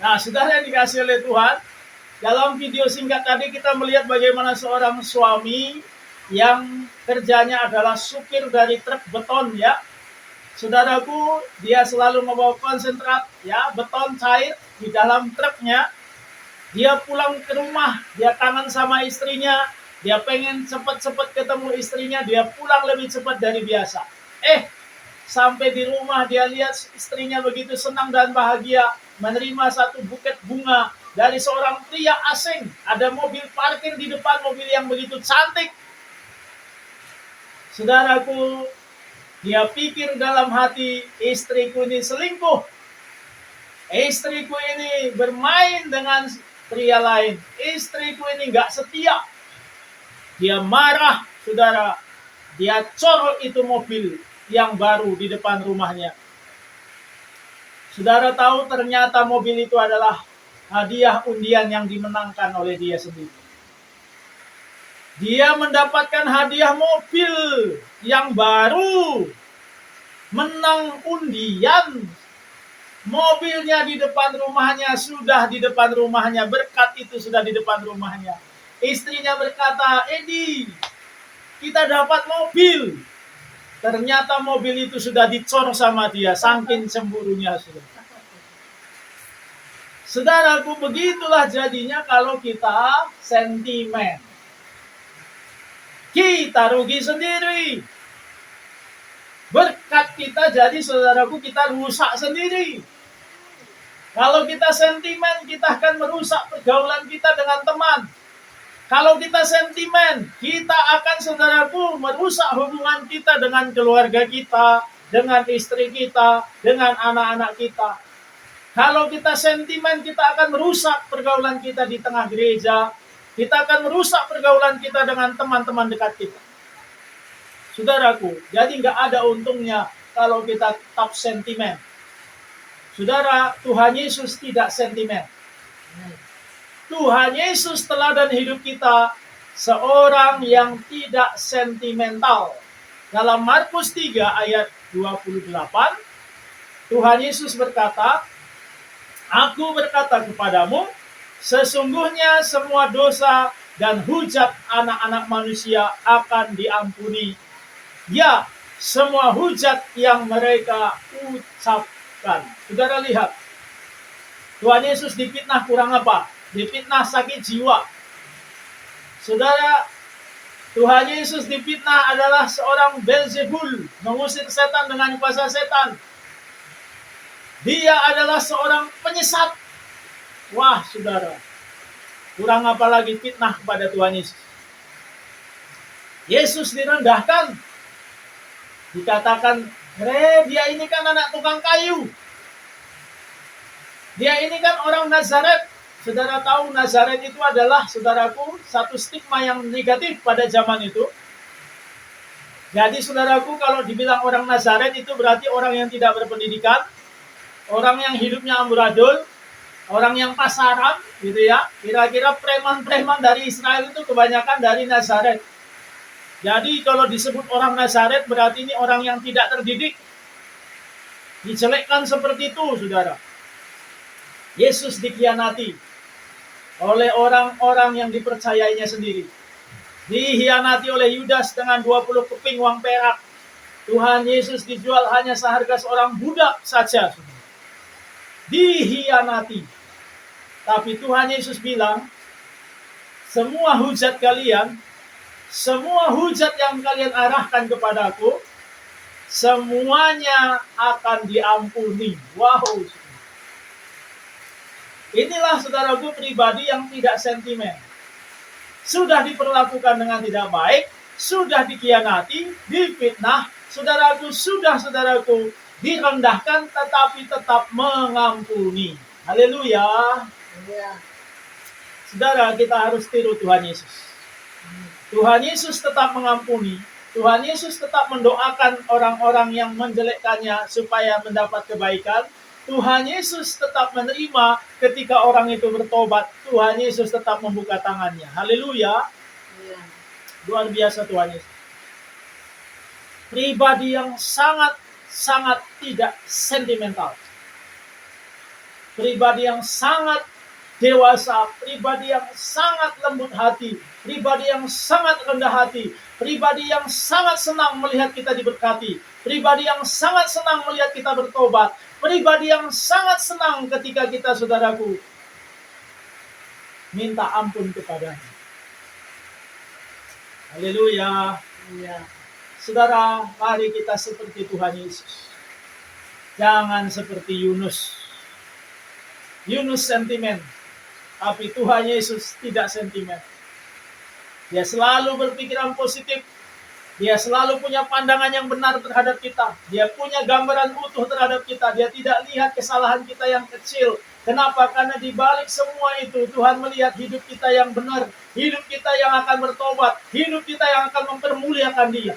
Nah, saudara yang dikasih oleh Tuhan, dalam video singkat tadi kita melihat bagaimana seorang suami yang kerjanya adalah supir dari truk beton ya. Saudaraku, dia selalu membawa konsentrat ya, beton cair di dalam truknya. Dia pulang ke rumah, dia kangen sama istrinya, dia pengen cepat-cepat ketemu istrinya, dia pulang lebih cepat dari biasa. Sampai di rumah dia lihat istrinya begitu senang dan bahagia, menerima satu buket bunga dari seorang pria asing. Ada mobil parkir di depan, mobil yang begitu cantik. Saudaraku, dia pikir dalam hati, istriku ini selingkuh. Istriku ini bermain dengan pria lain. Istriku ini gak setia. Dia marah, saudara. Dia corol itu mobil yang baru di depan rumahnya. Saudara tahu ternyata mobil itu adalah hadiah undian yang dimenangkan oleh dia sendiri. Dia mendapatkan hadiah mobil yang baru. Menang undian. Mobilnya di depan rumahnya, sudah di depan rumahnya. Berkat itu sudah di depan rumahnya. Istrinya berkata, Edi, kita dapat mobil. Ternyata mobil itu sudah dicor sama dia, saking cemburunya. Saudaraku, begitulah jadinya kalau kita sentimen. Kita rugi sendiri. Berkat kita jadi, saudaraku, kita rusak sendiri. Kalau kita sentimen, kita akan merusak pergaulan kita dengan teman. Kalau kita sentimen, kita akan, saudaraku, merusak hubungan kita dengan keluarga kita, dengan istri kita, dengan anak-anak kita. Kalau kita sentimen, kita akan merusak pergaulan kita di tengah gereja. Kita akan merusak pergaulan kita dengan teman-teman dekat kita. Saudaraku, jadi nggak ada untungnya kalau kita tetap sentimen. Saudara, Tuhan Yesus tidak sentimen. Tuhan Yesus teladan hidup kita, seorang yang tidak sentimental. Dalam Markus 3 ayat 28, Tuhan Yesus berkata, Aku berkata kepadamu, sesungguhnya semua dosa dan hujat anak-anak manusia akan diampuni. Ya, semua hujat yang mereka ucapkan. Saudara lihat, Tuhan Yesus difitnah kurang apa? Difitnah sakit jiwa. Saudara, Tuhan Yesus difitnah adalah seorang Beelzebul, mengusir setan dengan kuasa setan. Dia adalah seorang penyesat. Wah, saudara, kurang apa lagi fitnah kepada Tuhan Yesus. Yesus direndahkan. Dikatakan, dia ini kan anak tukang kayu. Dia ini kan orang Nazaret. Saudara tahu Nazaret itu adalah, saudaraku, satu stigma yang negatif pada zaman itu. Jadi saudaraku, kalau dibilang orang Nazaret itu berarti orang yang tidak berpendidikan, orang yang hidupnya amburadul, orang yang pasaran, gitu ya. Kira-kira preman-preman dari Israel itu kebanyakan dari Nazaret. Jadi kalau disebut orang Nazaret berarti ini orang yang tidak terdidik. Dijelekkan seperti itu, saudara. Yesus dikhianati oleh orang-orang yang dipercayainya sendiri. Dihianati oleh Yudas dengan 20 keping uang perak. Tuhan Yesus dijual hanya seharga seorang budak saja. Dihianati. Tapi Tuhan Yesus bilang, semua hujat kalian, semua hujat yang kalian arahkan kepadaku, semuanya akan diampuni. Wow. Inilah saudaraku pribadi yang tidak sentimen. Sudah diperlakukan dengan tidak baik, sudah dikhianati, difitnah, saudaraku direndahkan tetapi tetap mengampuni. Haleluya. Saudara, kita harus tiru Tuhan Yesus. Tuhan Yesus tetap mengampuni. Tuhan Yesus tetap mendoakan orang-orang yang menjelekkannya supaya mendapat kebaikan. Tuhan Yesus tetap menerima ketika orang itu bertobat. Tuhan Yesus tetap membuka tangannya. Haleluya. Luar biasa Tuhan Yesus. Pribadi yang sangat tidak sentimental. pribadi yang sangat dewasa, pribadi yang sangat lembut hati, pribadi yang sangat rendah hati, pribadi yang sangat senang melihat kita diberkati, pribadi yang sangat senang melihat kita bertobat, pribadi yang sangat senang ketika kita, saudaraku, minta ampun kepadanya. Haleluya. Ya. Saudara, mari kita seperti Tuhan Yesus. Jangan seperti Yunus. Yunus sentimen, tapi Tuhan Yesus tidak sentimen. Dia selalu berpikiran positif. Dia selalu punya pandangan yang benar terhadap kita. Dia punya gambaran utuh terhadap kita. Dia tidak lihat kesalahan kita yang kecil. Kenapa? Karena di balik semua itu Tuhan melihat hidup kita yang benar, hidup kita yang akan bertobat, hidup kita yang akan mempermuliakan Dia.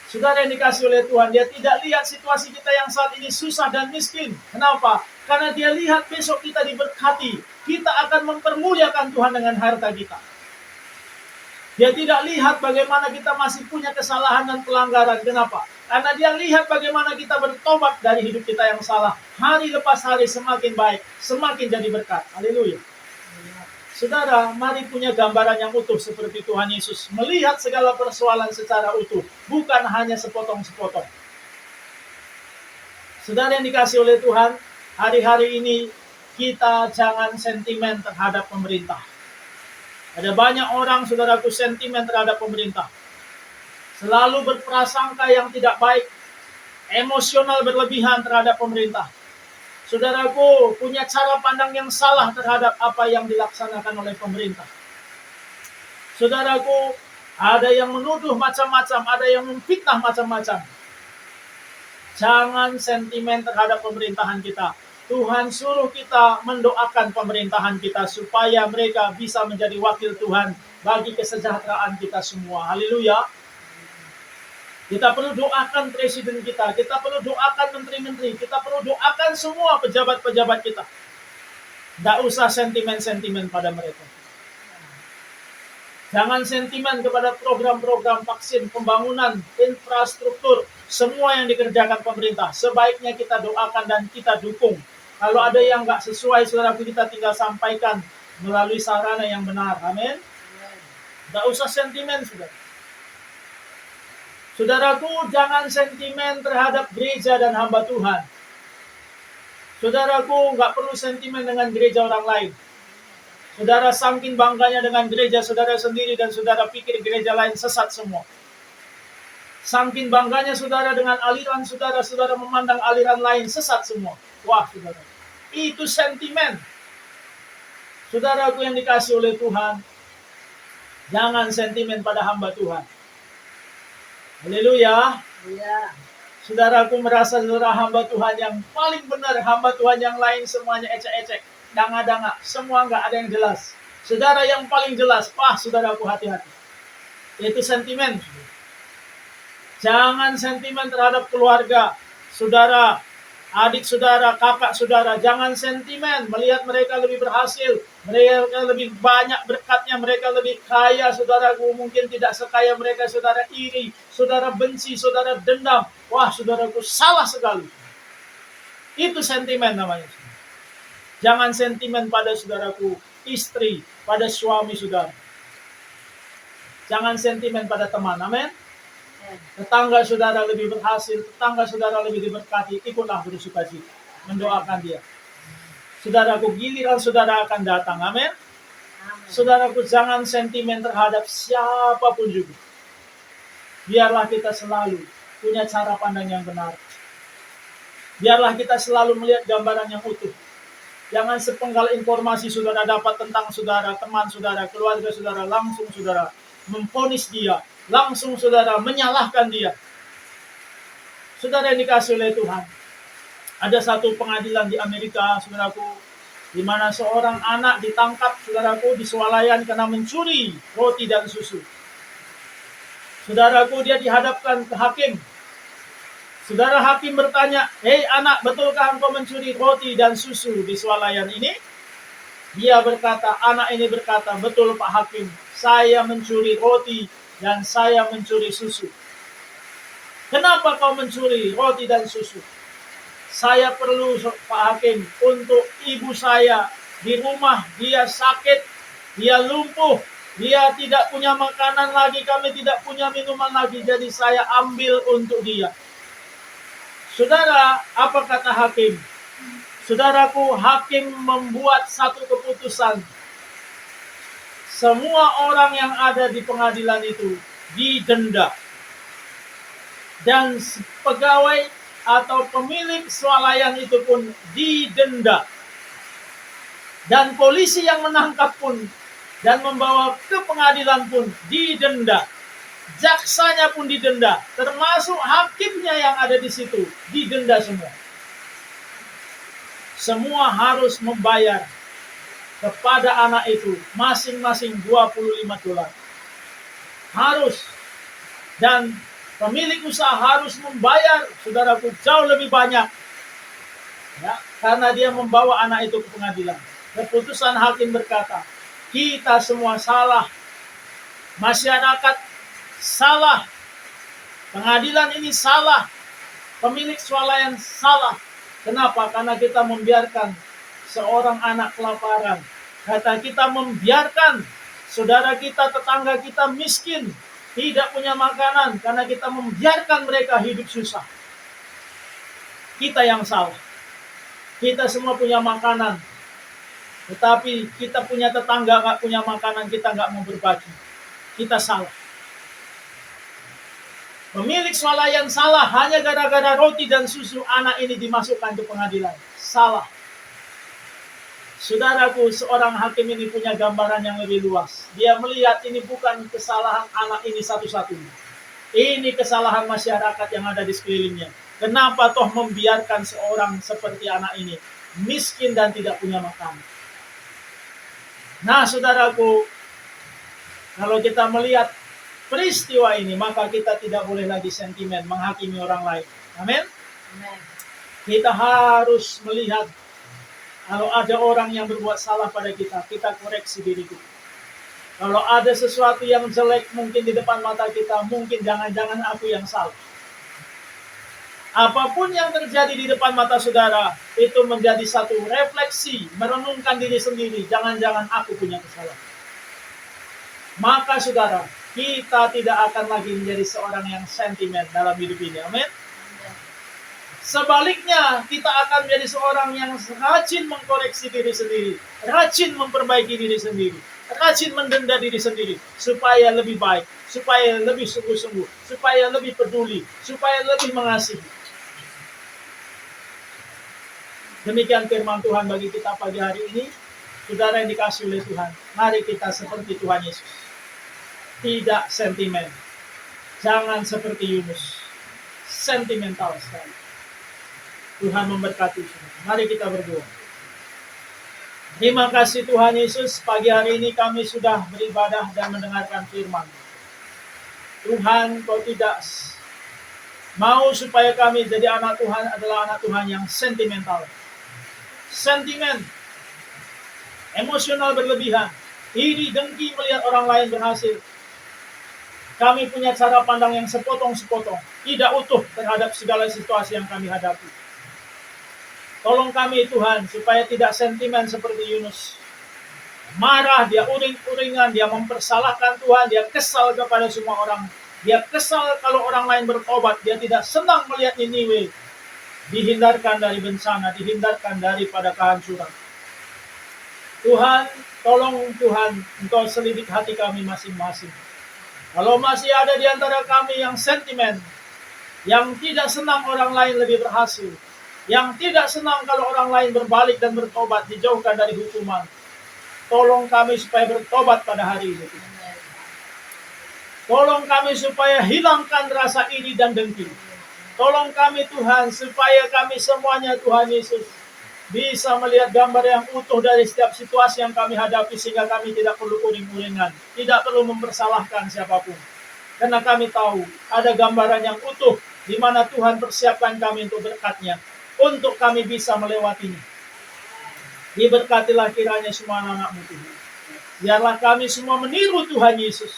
Saudara yang dikasih oleh Tuhan, Dia tidak lihat situasi kita yang saat ini susah dan miskin. Kenapa? Karena Dia lihat besok kita diberkati. Kita akan mempermuliakan Tuhan dengan harta kita. Dia tidak lihat bagaimana kita masih punya kesalahan dan pelanggaran. Kenapa? Karena Dia lihat bagaimana kita bertobat dari hidup kita yang salah. Hari lepas hari semakin baik, semakin jadi berkat. Haleluya. Saudara, mari punya gambaran yang utuh seperti Tuhan Yesus. Melihat segala persoalan secara utuh, bukan hanya sepotong-sepotong. Saudara yang dikasih oleh Tuhan, hari-hari ini kita jangan sentimen terhadap pemerintah. Ada banyak orang, saudaraku, sentimen terhadap pemerintah. Selalu berprasangka yang tidak baik, emosional berlebihan terhadap pemerintah. Saudaraku, punya cara pandang yang salah terhadap apa yang dilaksanakan oleh pemerintah. Saudaraku, ada yang menuduh macam-macam, ada yang memfitnah macam-macam. Jangan sentimen terhadap pemerintahan kita. Tuhan suruh kita mendoakan pemerintahan kita supaya mereka bisa menjadi wakil Tuhan bagi kesejahteraan kita semua. Haleluya. Kita perlu doakan presiden kita, kita perlu doakan menteri-menteri, kita perlu doakan semua pejabat-pejabat kita. Tidak usah sentimen-sentimen pada mereka. Jangan sentimen kepada program-program vaksin, pembangunan, infrastruktur, semua yang dikerjakan pemerintah. Sebaiknya kita doakan dan kita dukung. Kalau ada yang nggak sesuai, saudara kita tinggal sampaikan melalui sarana yang benar. Amin. Tidak usah sentimen, saudara. Saudaraku, jangan sentimen terhadap gereja dan hamba Tuhan. Saudaraku, nggak perlu sentimen dengan gereja orang lain. Saudara saking bangganya dengan gereja saudara sendiri dan saudara pikir gereja lain sesat semua. Saking bangganya saudara dengan aliran saudara, saudara memandang aliran lain sesat semua. Wah, saudara, itu sentimen. Saudaraku yang dikasih oleh Tuhan, jangan sentimen pada hamba Tuhan. Haleluya. Ya. Saudaraku merasa saudara hamba Tuhan yang paling benar, hamba Tuhan yang lain semuanya ecek-ecek, danga-danga, semua nggak ada yang jelas. Saudara yang paling jelas, wah saudaraku hati-hati. Itu sentimen. Jangan sentimen terhadap keluarga, saudara, adik saudara, kakak saudara. Jangan sentimen melihat mereka lebih berhasil, mereka lebih banyak berkatnya, mereka lebih kaya. Saudaraku mungkin tidak sekaya mereka, saudara iri, saudara benci, saudara dendam. Wah saudaraku, salah sekali. Itu sentimen namanya. Jangan sentimen pada saudaraku istri, pada suami saudara. Jangan sentimen pada teman. Amin. Tetangga saudara lebih berhasil, tetangga saudara lebih diberkati, ikutlah bersukacita, mendoakan dia. Saudaraku, giliran saudara akan datang. Amin. Saudaraku, jangan sentimen terhadap siapapun juga. Biarlah kita selalu punya cara pandang yang benar. Biarlah kita selalu melihat gambaran yang utuh. Jangan sepenggal informasi saudara dapat tentang saudara, teman saudara, keluarga saudara, langsung saudara memvonis dia, langsung saudara menyalahkan dia. Saudara yang dikasih oleh Tuhan, ada satu pengadilan di Amerika, saudaraku, di mana seorang anak ditangkap, saudaraku, di swalayan karena mencuri roti dan susu. Saudaraku, dia dihadapkan ke hakim. Saudara hakim bertanya, "Hei anak, betulkah engkau mencuri roti dan susu di swalayan ini?" Dia berkata, anak ini berkata, "Betul Pak Hakim, saya mencuri roti dan saya mencuri susu." "Kenapa kau mencuri roti dan susu?" Saya perlu Pak Hakim untuk ibu saya di rumah, dia sakit, dia lumpuh, dia tidak punya makanan lagi, kami tidak punya minuman lagi, jadi saya ambil untuk dia. Saudara, apa kata hakim? Saudaraku, hakim membuat satu keputusan. Semua orang yang ada di pengadilan itu didenda. Dan pegawai atau pemilik swalayan itu pun didenda. Dan polisi yang menangkap pun dan membawa ke pengadilan pun didenda. Jaksanya pun didenda, termasuk hakimnya yang ada di situ didenda semua. Semua harus membayar kepada anak itu masing-masing $25. Harus. Dan pemilik usaha harus membayar, saudaraku, jauh lebih banyak. Ya, karena dia membawa anak itu ke pengadilan. Keputusan hakim berkata, kita semua salah. Masyarakat salah. Pengadilan ini salah. Pemilik swalayan salah. Kenapa? Karena kita membiarkan seorang anak kelaparan. Kata kita membiarkan saudara kita, tetangga kita miskin, tidak punya makanan, karena kita membiarkan mereka hidup susah. Kita yang salah. Kita semua punya makanan, tetapi kita punya tetangga nggak punya makanan, kita nggak mau berbagi. Kita salah. Pemilik swalayan salah hanya gara-gara roti dan susu anak ini dimasukkan ke pengadilan. Salah. Saudaraku, seorang hakim ini punya gambaran yang lebih luas. Dia melihat ini bukan kesalahan anak ini satu-satunya. Ini kesalahan masyarakat yang ada di sekelilingnya. Kenapa toh membiarkan seorang seperti anak ini miskin dan tidak punya makan? Nah, saudaraku, kalau kita melihat peristiwa ini, maka kita tidak boleh lagi sentimen menghakimi orang lain. Amin. Kita harus melihat kalau ada orang yang berbuat salah pada kita, kita koreksi diri kita. Kalau ada sesuatu yang jelek mungkin di depan mata kita, mungkin jangan-jangan aku yang salah. Apapun yang terjadi di depan mata saudara, itu menjadi satu refleksi, merenungkan diri sendiri, jangan-jangan aku punya kesalahan. Maka saudara, kita tidak akan lagi menjadi seorang yang sentimen dalam hidup ini. Amin. Sebaliknya, kita akan menjadi seorang yang rajin mengkoreksi diri sendiri, rajin memperbaiki diri sendiri, rajin mendenda diri sendiri, supaya lebih baik, supaya lebih sungguh-sungguh, supaya lebih peduli, supaya lebih mengasihi. Demikian firman Tuhan bagi kita pagi hari ini. Saudara yang dikasihi oleh Tuhan, mari kita seperti Tuhan Yesus. Tidak sentimen. Jangan seperti Yunus. Sentimental sekali. Tuhan memberkati semua. Mari kita berdoa. Terima kasih Tuhan Yesus. Pagi hari ini kami sudah beribadah dan mendengarkan firman. Tuhan, Kau tidak mau supaya kami jadi anak Tuhan adalah anak Tuhan yang sentimental. Sentimen. Emosional berlebihan. Iri, dengki melihat orang lain berhasil. Kami punya cara pandang yang sepotong-sepotong. Tidak utuh terhadap segala situasi yang kami hadapi. Tolong kami Tuhan, supaya tidak sentimen seperti Yunus. Marah, dia uring-uringan, dia mempersalahkan Tuhan, dia kesal kepada semua orang. Dia kesal kalau orang lain bertobat, dia tidak senang melihat Niniwe dihindarkan dari bencana, dihindarkan daripada kehancuran. Tuhan, tolong Tuhan, Engkau selidik hati kami masing-masing. Kalau masih ada di antara kami yang sentimen, yang tidak senang orang lain lebih berhasil, yang tidak senang kalau orang lain berbalik dan bertobat, dijauhkan dari hukuman. Tolong kami supaya bertobat pada hari ini. Tolong kami supaya hilangkan rasa iri dan dengki. Tolong kami Tuhan, supaya kami semuanya Tuhan Yesus bisa melihat gambar yang utuh dari setiap situasi yang kami hadapi, sehingga kami tidak perlu uring-uringan, tidak perlu mempersalahkan siapapun. Karena kami tahu ada gambaran yang utuh, di mana Tuhan persiapkan kami untuk berkat-Nya, untuk kami bisa melewatinya. Diberkatilah kiranya semua anak-anak-Mu Tuhan. Biarlah kami semua meniru Tuhan Yesus,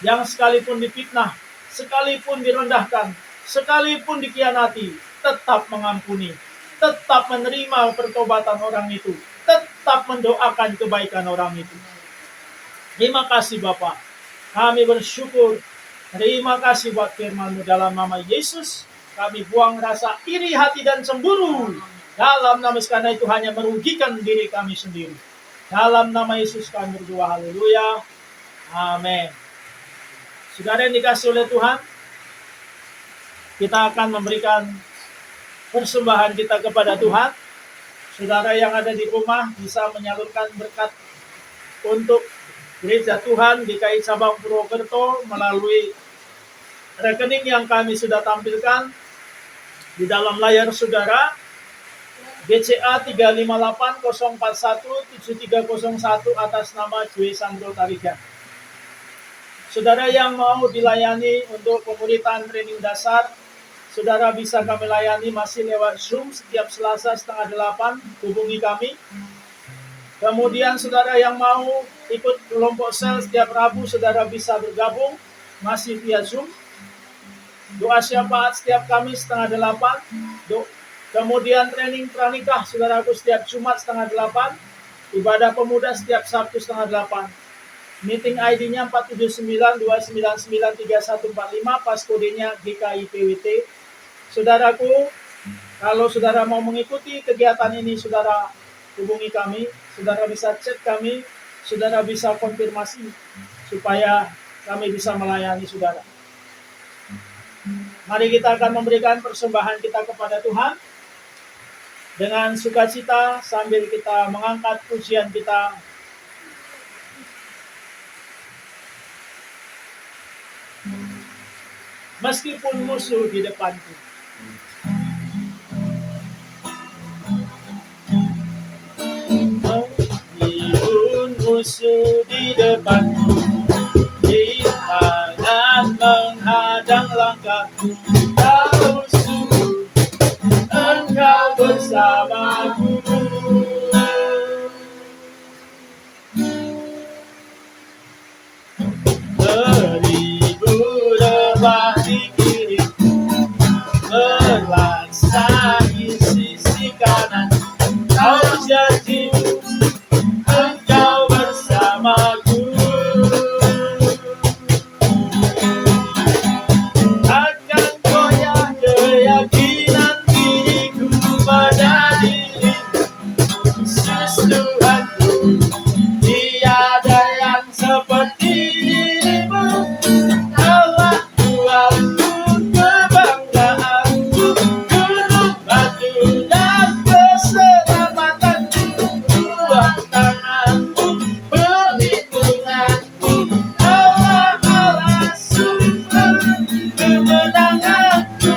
yang sekalipun difitnah, sekalipun direndahkan, sekalipun dikhianati, tetap mengampuni, tetap menerima pertobatan orang itu, tetap mendoakan kebaikan orang itu. Terima kasih Bapak, kami bersyukur. Terima kasih buat firman-Mu dalam nama Yesus. Kami buang rasa iri hati dan cemburu. Dalam nama karena itu hanya merugikan diri kami sendiri. Dalam nama Yesus kami berdoa, haleluya. Amin. Saudara yang dikasih oleh Tuhan, kita akan memberikan persembahan kita kepada Tuhan. Saudara yang ada di rumah bisa menyalurkan berkat untuk Gereja Tuhan GKI Cabang Purwokerto melalui rekening yang kami sudah tampilkan di dalam layar saudara, BCA 358041731 atas nama Joy Sandro Tarigan. Saudara yang mau dilayani untuk pemuritan training dasar, saudara bisa kami layani masih lewat Zoom setiap Selasa 7:30, hubungi kami. Kemudian saudara yang mau ikut kelompok sel setiap Rabu, saudara bisa bergabung masih via Zoom. Doa syafaat setiap Kamis 7:30. Kemudian training pranikah saudaraku setiap Jumat 7:30. Ibadah pemuda setiap Sabtu 7:30. Meeting ID-nya 479299345, pas kodenya GKI PWT. Saudaraku, kalau saudara mau mengikuti kegiatan ini, saudara hubungi kami, saudara bisa chat kami, saudara bisa konfirmasi supaya kami bisa melayani saudara. Mari kita akan memberikan persembahan kita kepada Tuhan dengan sukacita sambil kita mengangkat pujian kita. Meskipun musuh di depanku. Meskipun musuh di depanku, di tangan menghadang langkahku, kau sungguh engkau bersamaku. Beribu rebah di kiri, berlansai sisi kanan, kau janji engkau bersamaku. Akan goyah keyakinan diriku pada dirimu, Yesus Tuhanku. Tiada yang seperti dirimu, Allah Tuhanku, kebanggaanku, gunung batu dan keselamatanku, kuat tanganku, perlindunganku, Allah Allah sumber kemenanganku.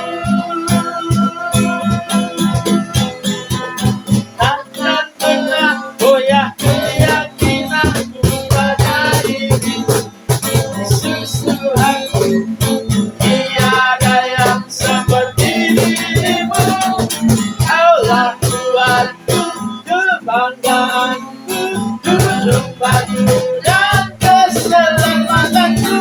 Takkan pernah goyah keyakinanku pada dirimu, Yesus Tuhanku. Tiada yang seperti dirimu, Allah Tuhanku, kebanggaanku, gunung batu dan keselamatanku,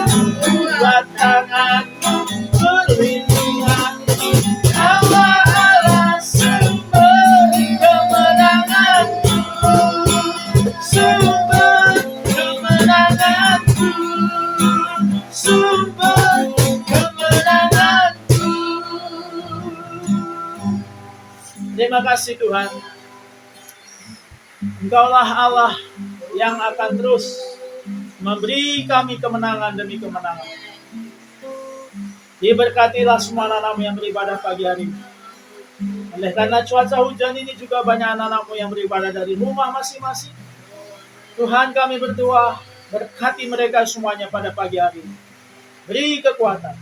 kuat tanganku, perlindunganku, Allah Allah sumber kemenanganku, sumber kemenanganku, sumber kemenanganku. Terima kasih Tuhan. Engkaulah Allah yang akan terus memberi kami kemenangan demi kemenangan. Diberkatilah semua anak-anakmu yang beribadah pagi hari ini. Oleh karena cuaca hujan ini juga banyak anak-anakmu yang beribadah dari rumah masing-masing. Tuhan kami berdoa, berkati mereka semuanya pada pagi hari ini. Beri kekuatan,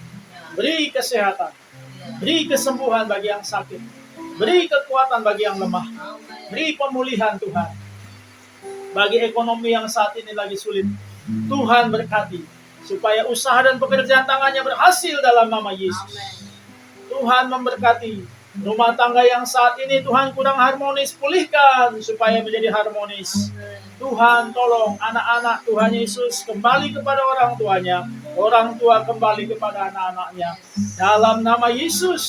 beri kesehatan, beri kesembuhan bagi yang sakit, beri kekuatan bagi yang lemah, beri pemulihan Tuhan. Bagi ekonomi yang saat ini lagi sulit, Tuhan berkati supaya usaha dan pekerjaan tangannya berhasil dalam nama Yesus. Tuhan memberkati rumah tangga yang saat ini Tuhan kurang harmonis, pulihkan supaya menjadi harmonis. Tuhan tolong anak-anak Tuhan Yesus kembali kepada orang tuanya, orang tua kembali kepada anak-anaknya. Dalam nama Yesus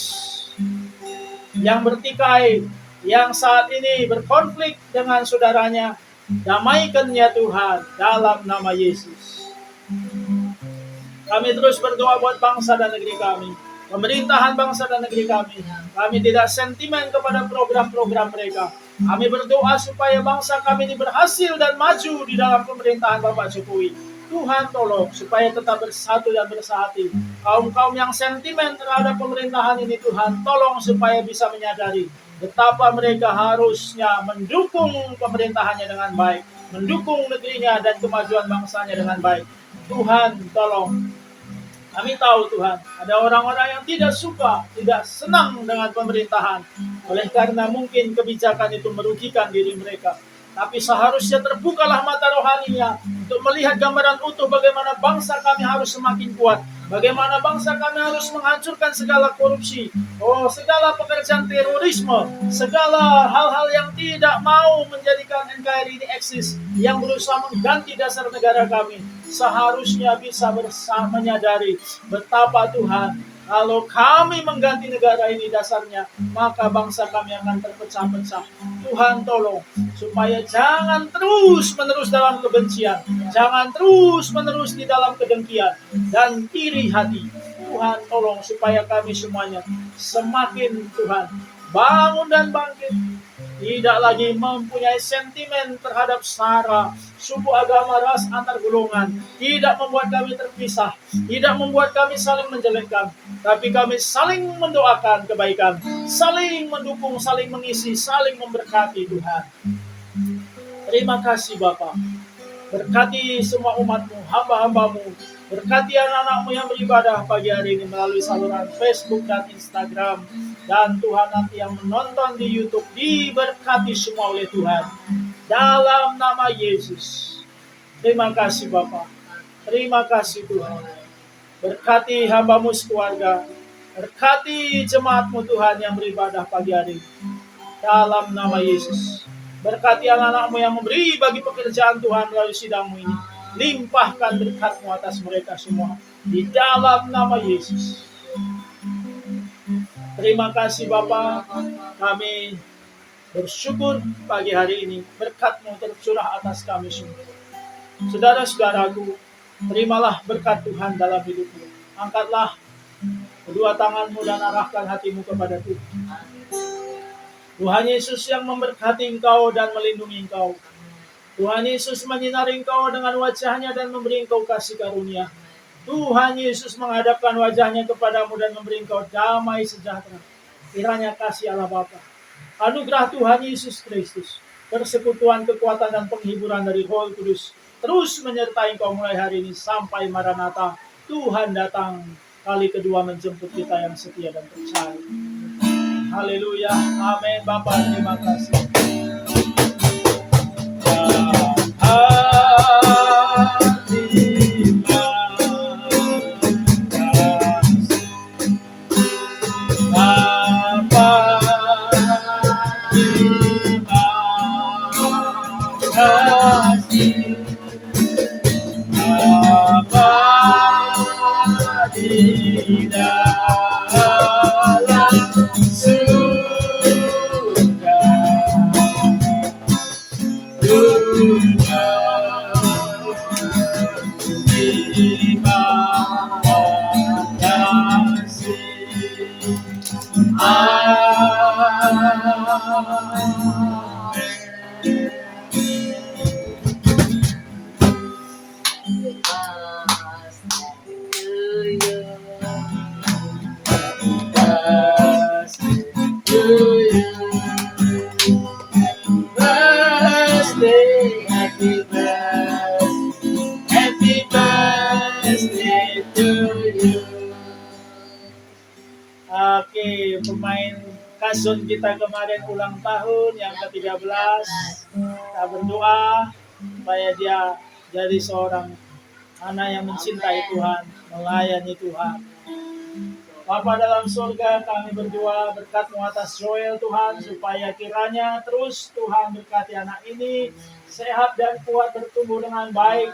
yang bertikai yang saat ini berkonflik dengan saudaranya, damaikan ya Tuhan, dalam nama Yesus. Kami terus berdoa buat bangsa dan negeri kami, pemerintahan bangsa dan negeri kami. Kami tidak sentimen kepada program-program mereka. Kami berdoa supaya bangsa kami ini berhasil dan maju di dalam pemerintahan Bapak Jokowi. Tuhan tolong supaya tetap bersatu dan bersahati. Kaum-kaum yang sentimen terhadap pemerintahan ini, Tuhan tolong supaya bisa menyadari betapa mereka harusnya mendukung pemerintahannya dengan baik, mendukung negerinya dan kemajuan bangsanya dengan baik. Tuhan tolong. Kami tahu Tuhan, ada orang-orang yang tidak suka, tidak senang dengan pemerintahan. Oleh karena mungkin kebijakan itu merugikan diri mereka. Tapi seharusnya terbukalah mata rohaninya untuk melihat gambaran utuh bagaimana bangsa kami harus semakin kuat. Bagaimana bangsa kami harus menghancurkan segala korupsi, segala pekerjaan terorisme, segala hal-hal yang tidak mau menjadikan NKRI ini eksis, yang berusaha mengganti dasar negara kami. Seharusnya bisa bersama menyadari betapa Tuhan, kalau kami mengganti negara ini dasarnya, maka bangsa kami akan terpecah-pecah. Tuhan tolong, supaya jangan terus-menerus dalam kebencian, jangan terus-menerus di dalam kedengkian dan iri hati. Tuhan tolong supaya kami semuanya semakin Tuhan bangun dan bangkit. Tidak lagi mempunyai sentimen terhadap sara, suku, agama, ras, antar golongan. Tidak membuat kami terpisah. Tidak membuat kami saling menjelekkan. Tapi kami saling mendoakan kebaikan. Saling mendukung, saling mengisi, saling memberkati Tuhan. Terima kasih Bapa. Berkati semua umat-Mu, hamba-hamba-Mu. Berkati anak-anak-Mu yang beribadah pagi hari ini melalui saluran Facebook dan Instagram. Dan Tuhan nanti yang menonton di YouTube diberkati semua oleh Tuhan. Dalam nama Yesus. Terima kasih Bapa. Terima kasih Tuhan. Berkati hamba-Mu sekeluarga. Berkati jemaat-Mu Tuhan yang beribadah pagi hari ini. Dalam nama Yesus. Berkati anak-anak-Mu yang memberi bagi pekerjaan Tuhan melalui sidang-Mu ini. Limpahkan berkat-Mu atas mereka semua. Di dalam nama Yesus. Terima kasih Bapa, kami bersyukur pagi hari ini berkat-Mu tercurah atas kami semua. Saudara-saudaraku, terimalah berkat Tuhan dalam hidupmu. Angkatlah kedua tanganmu dan arahkan hatimu kepada Tuhan. Tuhan Yesus yang memberkati engkau dan melindungi engkau. Tuhan Yesus menyinari engkau dengan wajahnya dan memberi engkau kasih karunia. Tuhan Yesus menghadapkan wajahnya kepadamu dan memberi engkau damai sejahtera. Kiranya kasih Allah Bapa, anugerah Tuhan Yesus Kristus, persekutuan, kekuatan, dan penghiburan dari Roh Kudus terus menyertai engkau mulai hari ini sampai Maranatha. Tuhan datang kali kedua menjemput kita yang setia dan percaya. Haleluya. Amin. Bapa, terima kasih. Oke, pemain Kazon kita kemarin ulang tahun yang ke-13. Kita berdoa supaya dia jadi seorang anak yang mencintai Tuhan, melayani Tuhan. Bapa dalam surga, kami berdoa berkat-Mu atas Joel Tuhan, supaya kiranya terus Tuhan berkati anak ini, sehat dan kuat, bertumbuh dengan baik,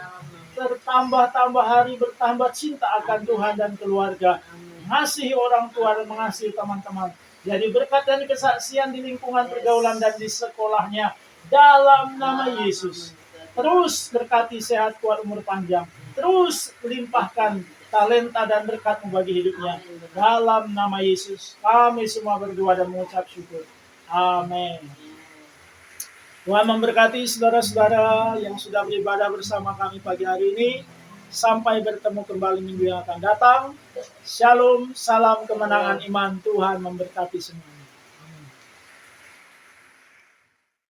bertambah-tambah hari, bertambah cinta akan Tuhan dan keluarga, mengasihi orang tua dan mengasihi teman-teman. Jadi berkat dan kesaksian di lingkungan pergaulan dan di sekolahnya dalam nama Yesus. Terus berkati sehat, kuat, umur panjang. Terus limpahkan talenta dan berkat-Mu bagi hidupnya. Dalam nama Yesus kami semua berdoa dan mengucap syukur. Amin. Tuhan memberkati saudara-saudara yang sudah beribadah bersama kami pagi hari ini. Sampai bertemu kembali minggu yang akan datang. Shalom, salam kemenangan iman. Tuhan memberkati semua.